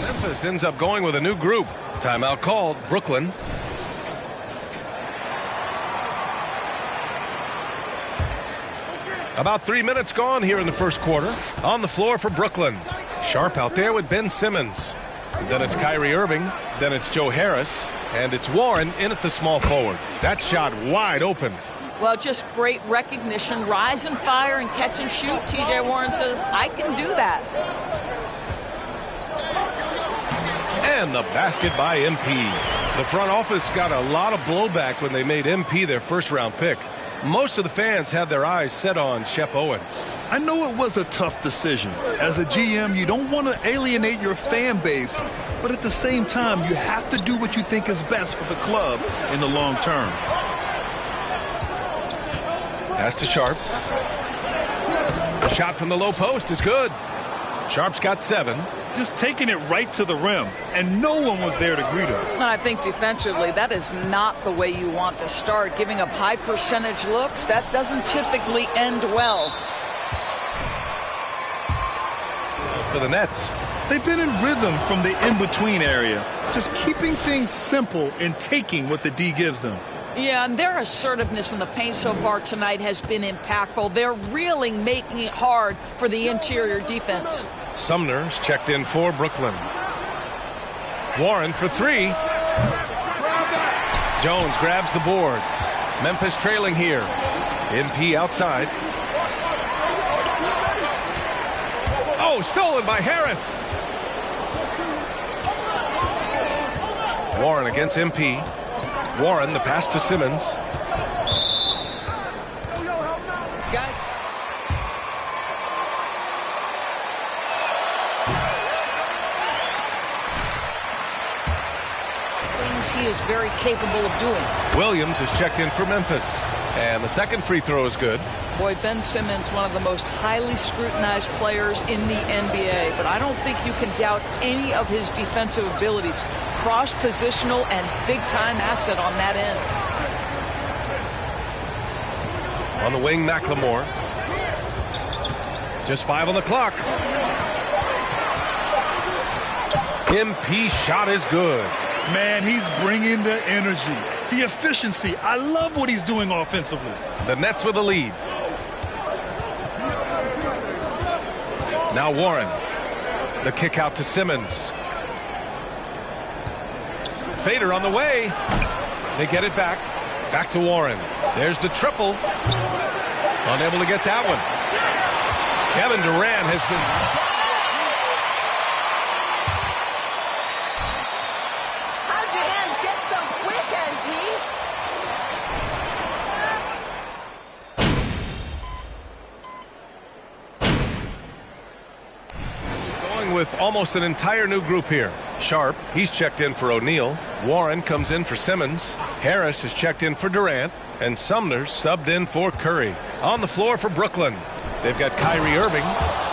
Memphis ends up going with a new group. Timeout called, Brooklyn. About 3 minutes gone here in the first quarter. On the floor for Brooklyn. Sharp out there with Ben Simmons. Then it's Kyrie Irving. Then it's Joe Harris. And it's Warren in at the small forward. That shot wide open. Well, just great recognition. Rise and fire and catch and shoot. T.J. Warren says, I can do that. And the basket by MP. The front office got a lot of blowback when they made MP their first-round pick. Most of the fans had their eyes set on Shep Owens. I know it was a tough decision. As a GM, you don't want to alienate your fan base, but at the same time, you have to do what you think is best for the club in the long term. Pass to Sharp. A shot from the low post is good. Sharp's got 7. Just taking it right to the rim, and no one was there to greet him. I think defensively, that is not the way you want to start. Giving up high percentage looks, that doesn't typically end well. For the Nets. They've been in rhythm from the in-between area, just keeping things simple and taking what the D gives them. Yeah, and their assertiveness in the paint so far tonight has been impactful. They're really making it hard for the interior defense. Sumner's checked in for Brooklyn. Warren for 3. Jones grabs the board. Memphis trailing here. MP outside. Oh, stolen by Harris. Warren against MP. Warren, the pass to Simmons. Guys. Things he is very capable of doing. Williams is checked in for Memphis. And the second free throw is good. Boy, Ben Simmons, one of the most highly scrutinized players in the NBA, but I don't think you can doubt any of his defensive abilities. Cross-positional and big-time asset on that end. On the wing, McLemore. Just 5 on the clock. MP shot is good. Man, he's bringing the energy, the efficiency. I love what he's doing offensively. The Nets with the lead. Now Warren. The kick out to Simmons. Fader on the way. They get it back. Back to Warren. There's the triple. Unable to get that one. Kevin Durant has been... with almost an entire new group here. Sharp, he's checked in for O'Neal. Warren comes in for Simmons. Harris is checked in for Durant. And Sumner subbed in for Curry. On the floor for Brooklyn, they've got Kyrie Irving.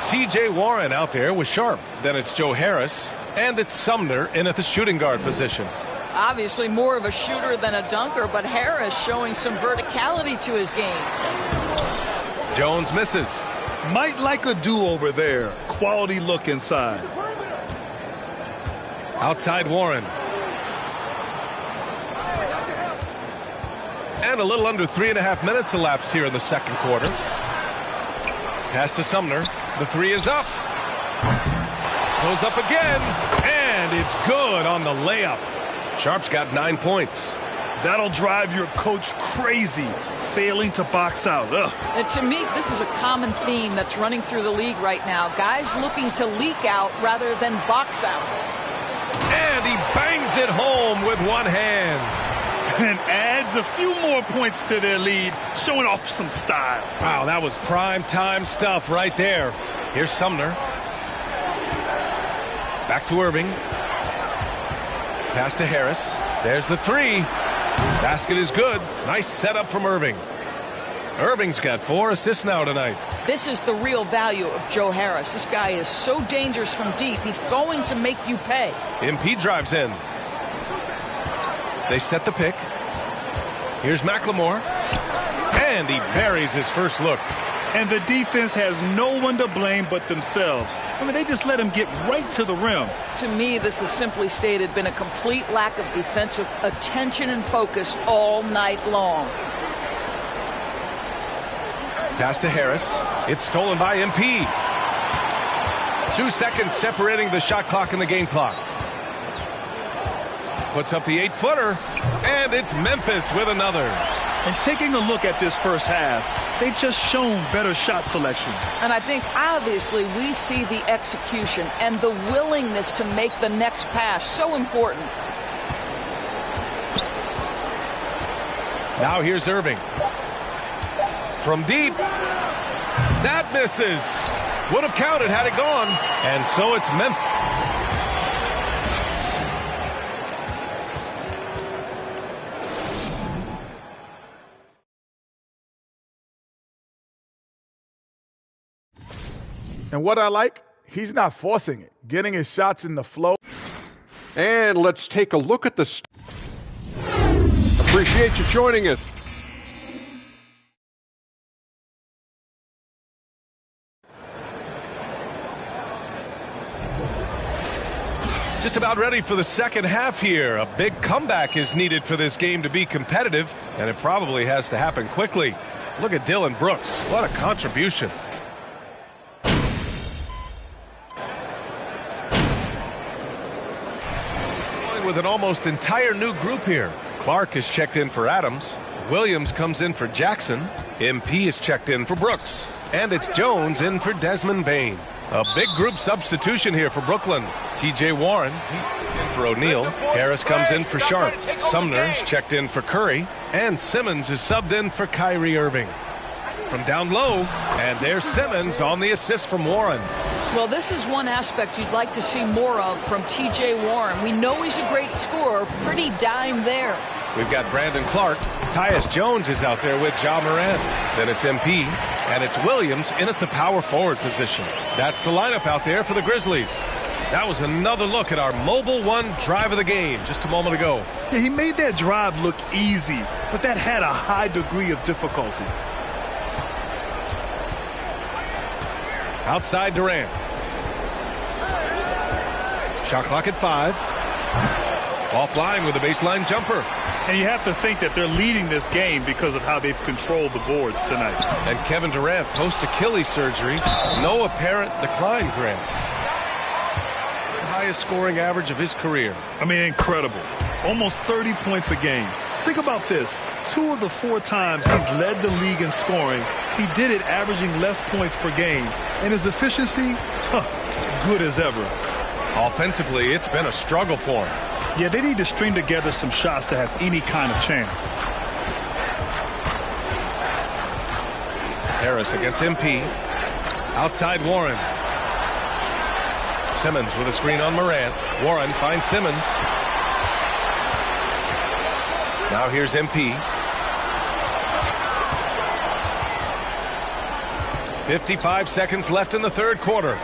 T.J. Warren out there with Sharp. Then it's Joe Harris. And it's Sumner in at the shooting guard position. Obviously more of a shooter than a dunker, but Harris showing some verticality to his game. Jones misses. Might like a do-over there. Quality look inside. Outside Warren. And a little under 3.5 minutes elapsed here in the second quarter. Pass to Sumner. The 3 is up. Goes up again. it's good on the layup. Sharp's got 9 points. That'll drive your coach crazy, failing to box out. Ugh. And to me, this is a common theme that's running through the league right now. Guys looking to leak out rather than box out. And he bangs it home with one hand. And adds a few more points to their lead, showing off some style. Wow, that was prime time stuff right there. Here's Sumner. Back to Irving. Pass to Harris. There's the three. Basket is good. Nice setup from Irving. Irving's got 4 assists now tonight. This is the real value of Joe Harris. This guy is so dangerous from deep. He's going to make you pay. MP drives in. They set the pick. Here's McLemore. And he buries his first look. And the defense has no one to blame but themselves. I mean, they just let him get right to the rim. To me, this has simply stated been a complete lack of defensive attention and focus all night long. Pass to Harris. It's stolen by MP. 2 seconds separating the shot clock and the game clock. Puts up the 8-footer. And it's Memphis with another. And taking a look at this first half, they've just shown better shot selection. And I think obviously we see the execution and the willingness to make the next pass so important. Now here's Irving. From deep. That misses. Would have counted had it gone. And so it's Memphis. And what I like, he's not forcing it, getting his shots in the flow. And let's take a look at the appreciate you joining us. Just about ready for the second half here. A big comeback is needed for this game to be competitive, and it probably has to happen quickly. Look at Dylan Brooks. What a contribution. With an almost entire new group here. Clark is checked in for Adams. Williams comes in for Jackson. MP is checked in for Brooks. And it's Jones in for Desmond Bain. A big group substitution here for Brooklyn. TJ Warren in for O'Neal. Harris comes in for Sharp. Sumner's checked in for Curry. And Simmons is subbed in for Kyrie Irving. From down low, and there's Simmons on the assist from Warren. Well, this is one aspect you'd like to see more of from TJ Warren. We know he's a great scorer, pretty dime there. We've got Brandon Clark. Tyus Jones is out there with Ja Morant. Then it's MP, and it's Williams in at the power forward position. That's the lineup out there for the Grizzlies. That was another look at our Mobile One drive of the game just a moment ago. Yeah, he made that drive look easy, but that had a high degree of difficulty. Outside Durant. Shot clock at 5. Offline with a baseline jumper. And you have to think that they're leading this game because of how they've controlled the boards tonight. And Kevin Durant post-Achilles surgery. No apparent decline, Grant. Highest scoring average of his career. I mean, incredible. Almost 30 points a game. Think about this. 2 of the 4 times he's led the league in scoring, he did it averaging less points per game. And his efficiency, good as ever. Offensively, it's been a struggle for him. Yeah, they need to string together some shots to have any kind of chance. Harris against MP. Outside Warren. Simmons with a screen on Morant. Warren finds Simmons. Now here's MP. 55 seconds left in the third quarter.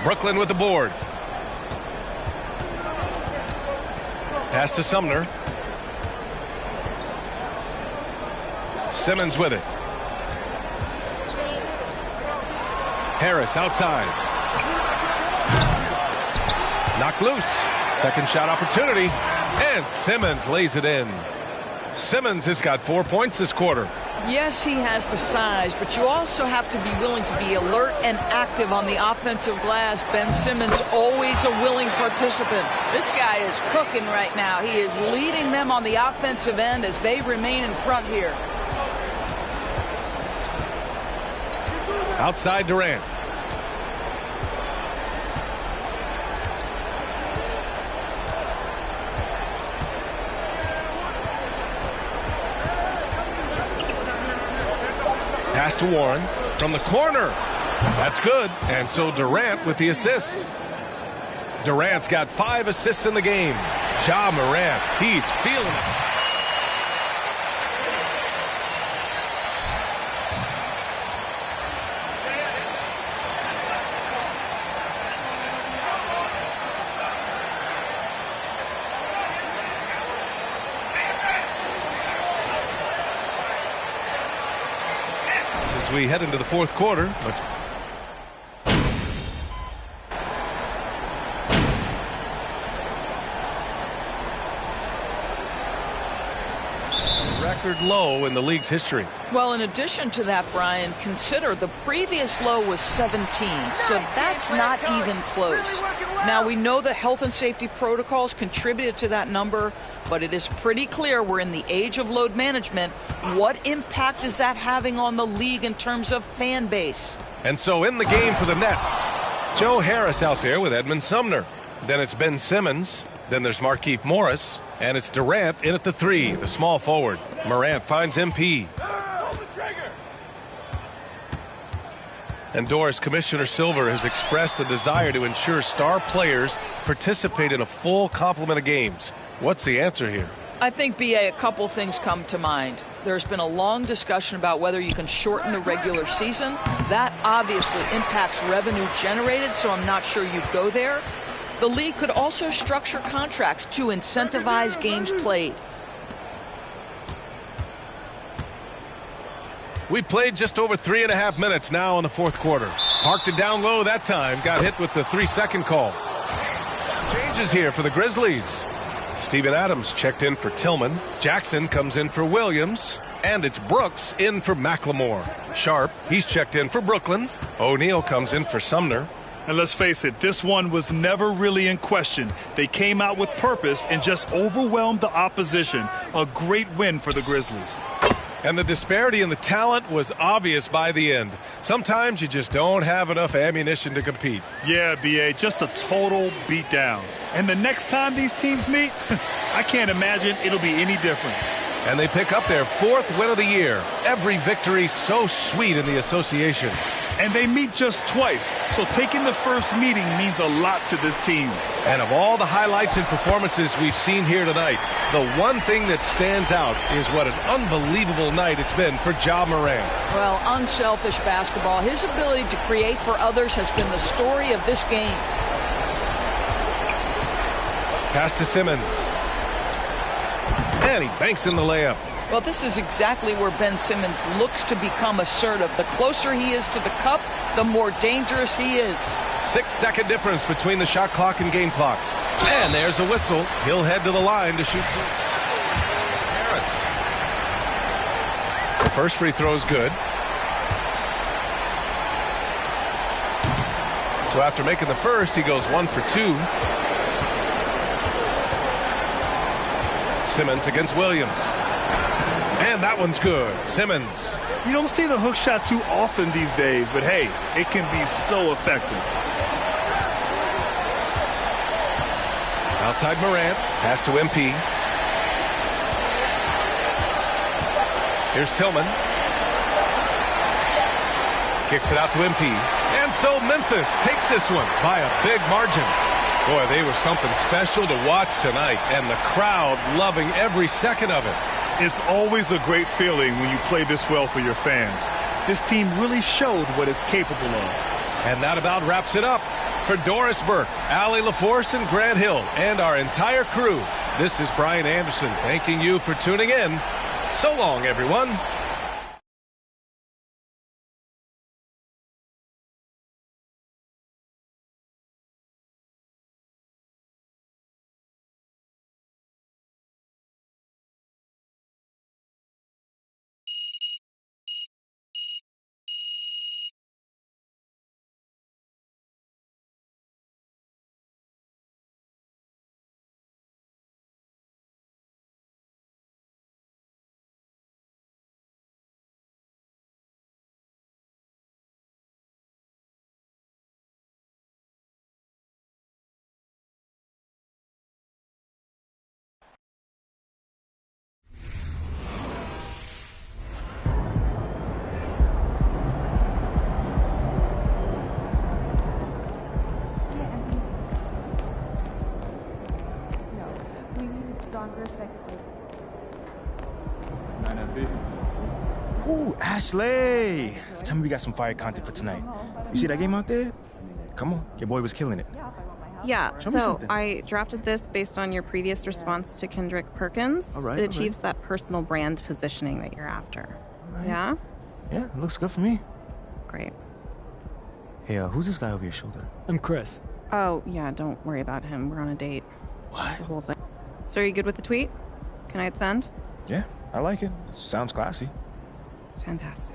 Brooklyn with the board. Pass to Sumner. Simmons with it. Harris outside. Knocked loose. Second shot opportunity. And Simmons lays it in. Simmons has got 4 points this quarter. Yes, he has the size, but you also have to be willing to be alert and active on the offensive glass. Ben Simmons, always a willing participant. This guy is cooking right now. He is leading them on the offensive end as they remain in front here. Outside Durant. Pass to Warren from the corner. That's good. And so Durant with the assist. Durant's got 5 assists in the game. Ja Morant, he's feeling it. As we head into the fourth quarter, but record low in the league's history. Well, in addition to that, Brian, consider the previous low was 17, so that's not even close. Now, we know that health and safety protocols contributed to that number, but it is pretty clear we're in the age of load management. What impact is that having on the league in terms of fan base? And so in the game for the Nets, Joe Harris out there with Edmund Sumner. Then it's Ben Simmons. Then there's Markieff Morris. And it's Durant in at the 3, the small forward. Morant finds MP. And Doris, Commissioner Silver has expressed a desire to ensure star players participate in a full complement of games. What's the answer here? I think, B.A., a couple things come to mind. There's been a long discussion about whether you can shorten the regular season. That obviously impacts revenue generated, so I'm not sure you'd go there. The league could also structure contracts to incentivize games played. We played just over 3.5 minutes now in the fourth quarter. Parked it down low that time. Got hit with the 3-second call. Changes here for the Grizzlies. Steven Adams checked in for Tillman. Jackson comes in for Williams. And it's Brooks in for McLemore. Sharp, he's checked in for Brooklyn. O'Neal comes in for Sumner. And let's face it, this one was never really in question. They came out with purpose and just overwhelmed the opposition. A great win for the Grizzlies. And the disparity in the talent was obvious by the end. Sometimes you just don't have enough ammunition to compete. Yeah, B.A., just a total beatdown. And the next time these teams meet, I can't imagine it'll be any different. And they pick up their 4th win of the year. Every victory so sweet in the association. And they meet just twice, so taking the first meeting means a lot to this team. And of all the highlights and performances we've seen here tonight, the one thing that stands out is what an unbelievable night it's been for Ja Morant. Well, unselfish basketball. His ability to create for others has been the story of this game. Pass to Simmons. And he banks in the layup. Well, this is exactly where Ben Simmons looks to become assertive. The closer he is to the cup, the more dangerous he is. 6-second difference between the shot clock and game clock. And there's a whistle. He'll head to the line to shoot. Harris. The first free throw is good. So after making the first, he goes 1 for 2. Simmons against Williams. And that one's good. Simmons. You don't see the hook shot too often these days, but hey, it can be so effective. Outside Morant. Pass to MP. Here's Tillman. Kicks it out to MP. And so Memphis takes this one by a big margin. Boy, they were something special to watch tonight, and the crowd loving every second of it. It's always a great feeling when you play this well for your fans. This team really showed what it's capable of. And that about wraps it up. For Doris Burke, Allie LaForce, and Grant Hill, and our entire crew, this is Brian Anderson thanking you for tuning in. So long, everyone. longer second place. Ooh, Ashley! Tell me we got some fire content for tonight. You see that game out there? Come on, your boy was killing it. Yeah, Show me so something. I drafted this based on your previous response to Kendrick Perkins. All right, It all achieves that personal brand positioning that you're after. Yeah? Yeah, it looks good for me. Great. Hey, who's this guy over your shoulder? I'm Chris. Oh, yeah, don't worry about him. We're on a date. What? The whole thing. So are you good with the tweet? Can I hit send? Yeah, I like it. Sounds classy. Fantastic.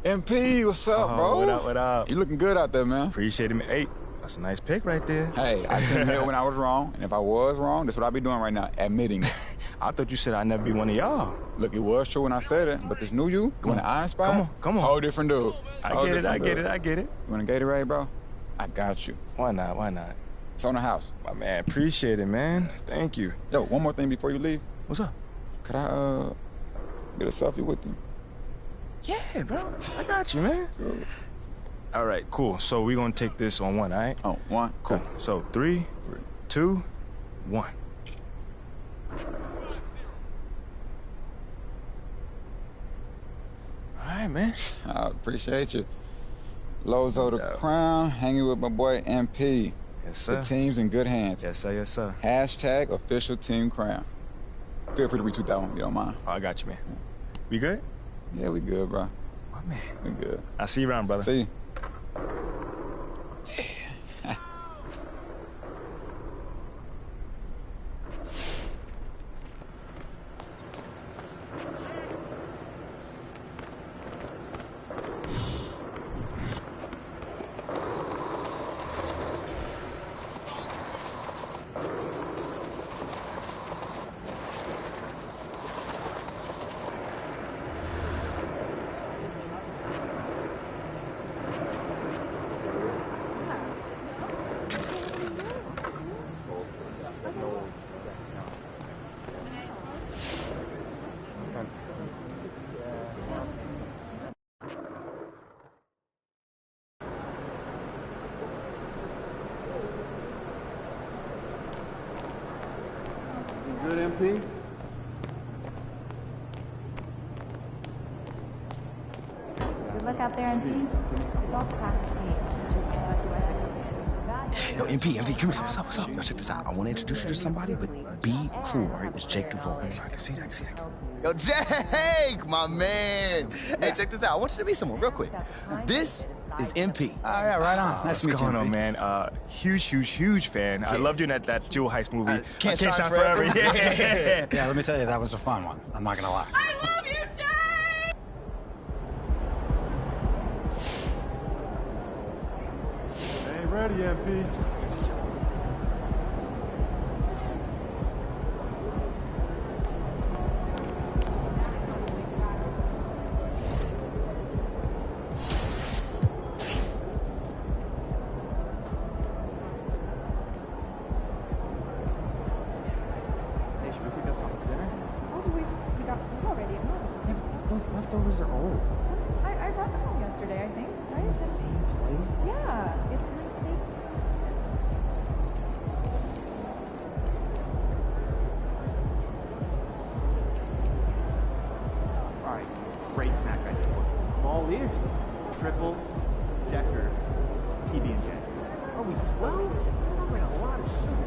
MP, what's up, bro? What up, what up? You looking good out there, man. Appreciate it, man. Hey, that's a nice pick right there. Hey, I can admit when I was wrong, and if I was wrong, that's what I'll be doing right now, admitting. I thought you said I'd never be one of y'all. Look, it was true when I said it, but this new you, when the eye spot, come on. Whole different dude. I get it. You want a Gatorade, bro? I got you. Why not? It's on the house. My man, appreciate it, man. Thank you. Yo, one more thing before you leave. What's up? Could I, get a selfie with you? Yeah, bro. I got you, man. All right, cool. So we're gonna take this on one, all right? Oh, one? Cool. So 3, 2, 1. All right, man. I appreciate you. Lozo the Crown, hanging with my boy MP. Yes, sir. The team's in good hands. Yes, sir, yes, sir. Hashtag official team crown. Feel free to retweet that one if you don't mind. Oh, I got you, man. We good? Yeah, we good, bro. My man. We good. I'll see you around, brother. See you. Good, MP? Good luck out there, MP. It's all past Yo, MP, come here. What's up? Yo, check this out. I want to introduce you to somebody, but be cool, all right? It's Jake Duvall. I can see that. Yo, Jake, my man. Hey, check this out. I want you to meet someone real quick. This is MP. Oh, yeah, right on. Nice to meet you. What's going on, MP? man? Huge fan. Yeah. I loved you in that Jewel Heist movie. Can't Shine Forever. Yeah. Yeah, let me tell you, that was a fun one. I'm not gonna lie. I love you, Jay! Ain't ready, MP. Leftovers are old. I brought them home yesterday, I think, right? The same place? Yeah, it's my safe. All right, great snack idea. I'm all ears. Triple decker PB&J. Are we 12? Sounds like a lot of sugar.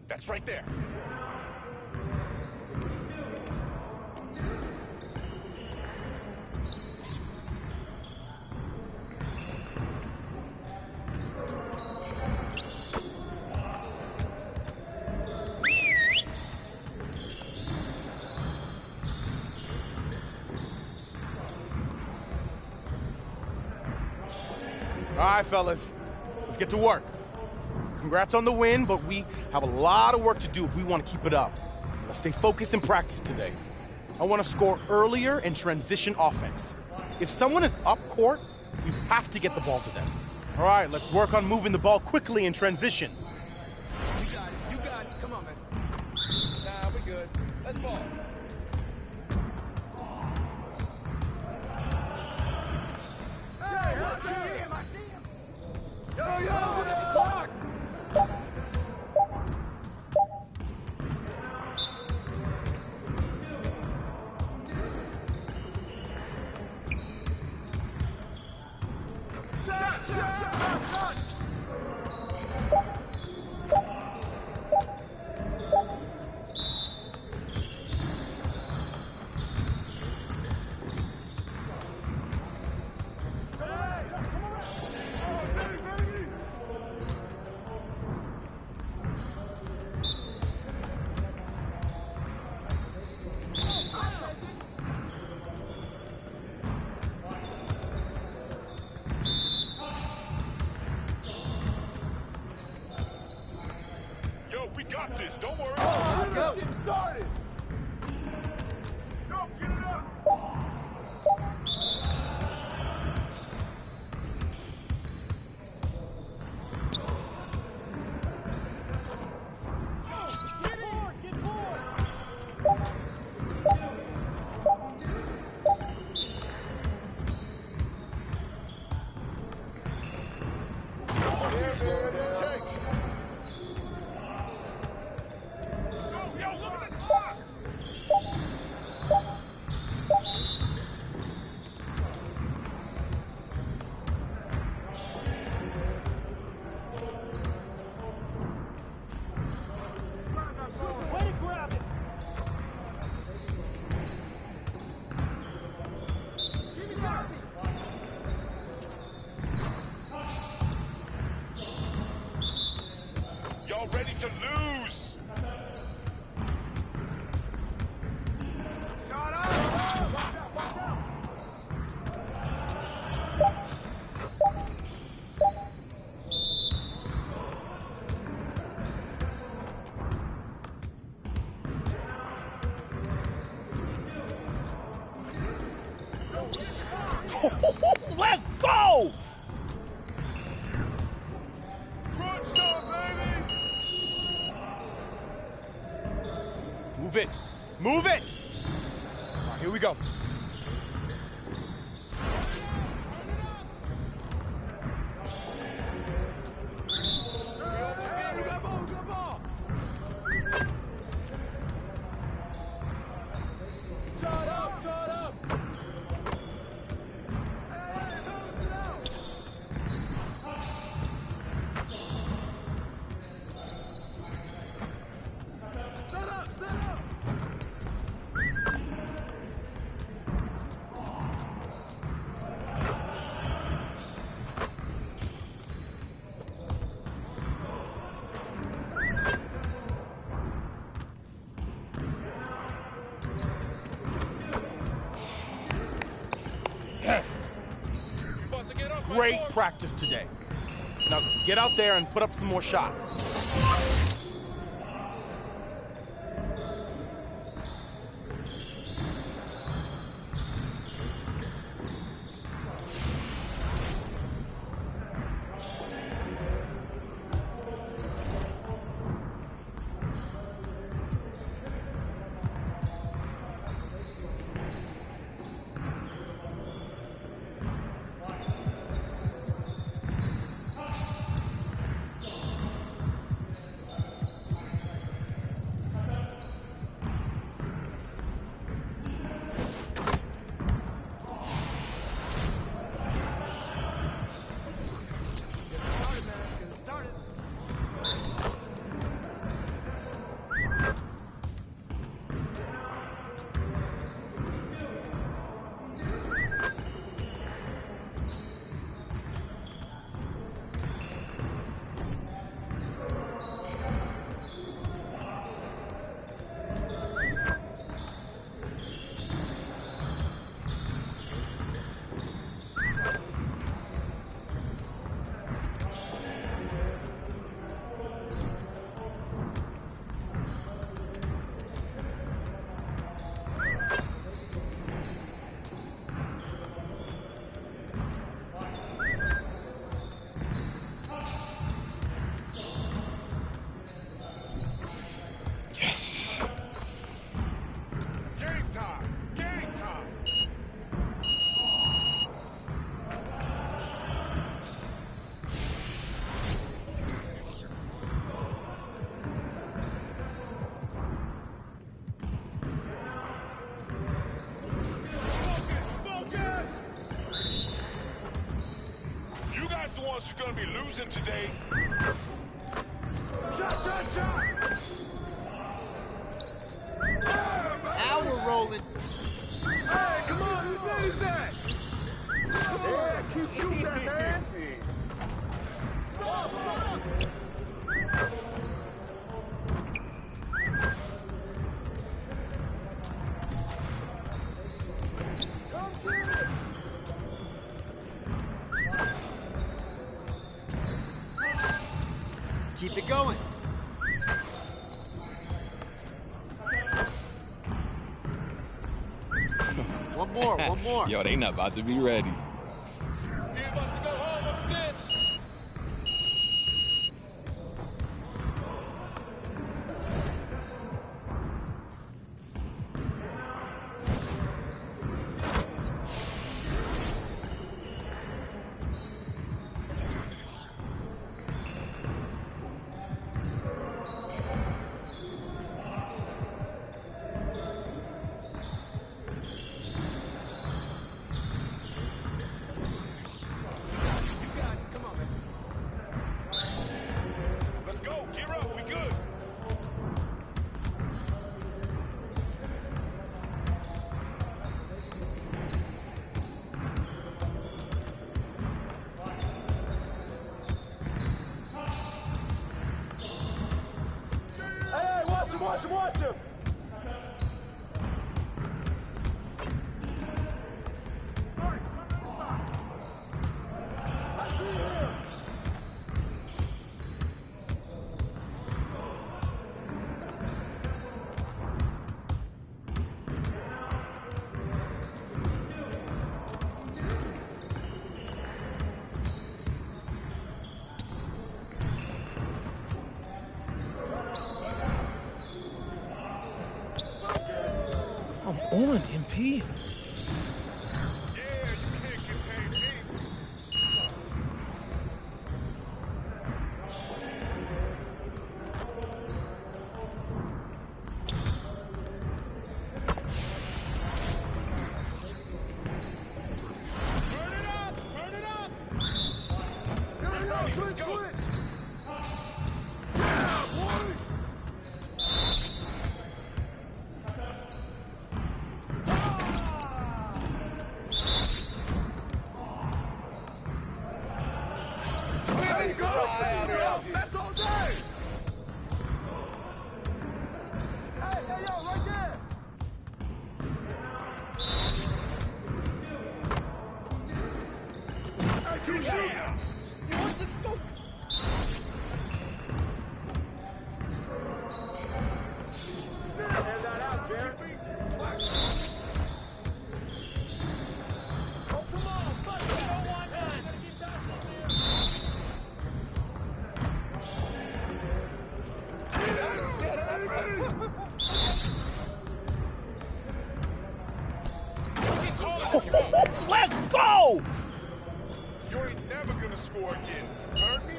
That's right there. All right, fellas, let's get to work. Congrats on the win, but we have a lot of work to do if we want to keep it up. Let's stay focused in practice today. I want to score earlier and transition offense. If someone is up court, you have to get the ball to them. All right, let's work on moving the ball quickly in transition. You got it. Come on, man. Nah, we good. Let's ball. Don't worry. Let's go. Getting started. Go, get it up. Y'all ready to lose? Shut up! Watch out, watch out! Let's go! Crunch time, baby! Move it. Move it! All right, here we go. Yes. Great practice today. Now get out there and put up some more shots. You're gonna be losing today. Shot, shot, shot! Now we're rolling. Hey, come on, whose man is that? Yeah, keep shooting that, man. Stop, stop! Come to it! Keep it going. one more. Yo, they not about to be ready. Let's go. Gear up. We good. Hey, watch him, watch him, watch him! I see him! Come on, MP. Switch, switch! Yeah, boy! There you go! That's all day! Hey, yo, right there! Hey, keep shooting! You want the smoke? Hand that out, Jared. Oh, come on, bust it! Don't want that! Gotta keep passing it to Let's go! You ain't never gonna score again. Heard me?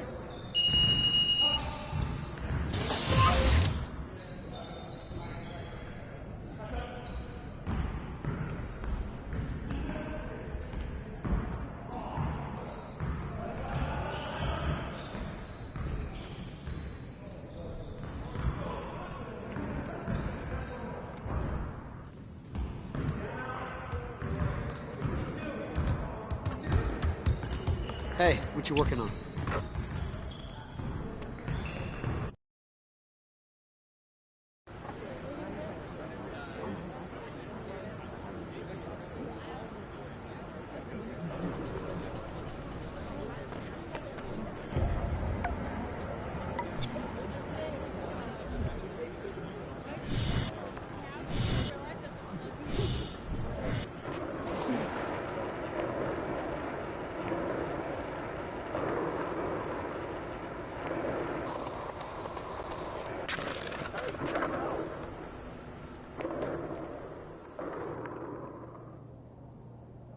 Hey, what you working on?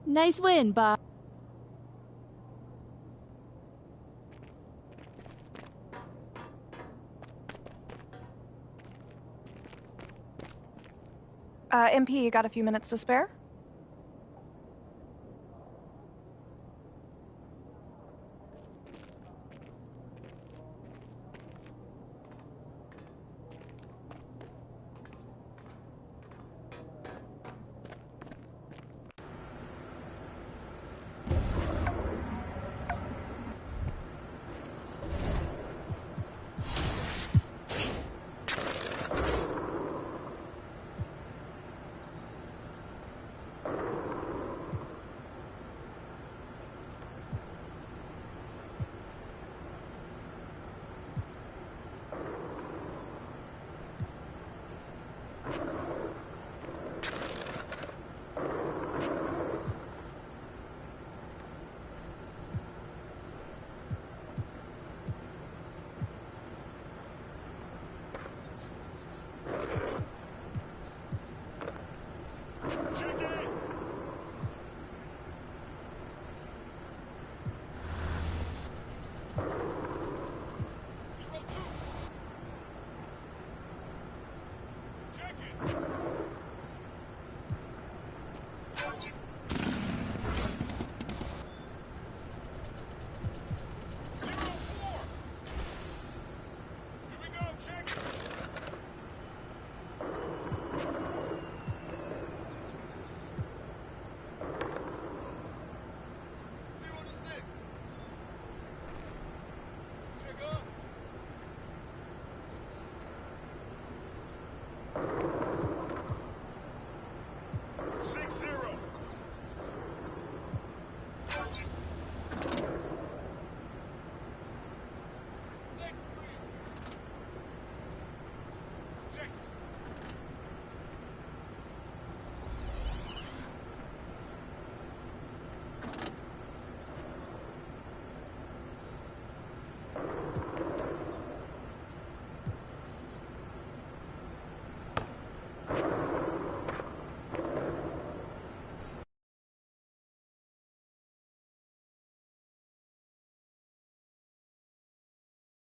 Nice win, Bob. MP, you got a few minutes to spare?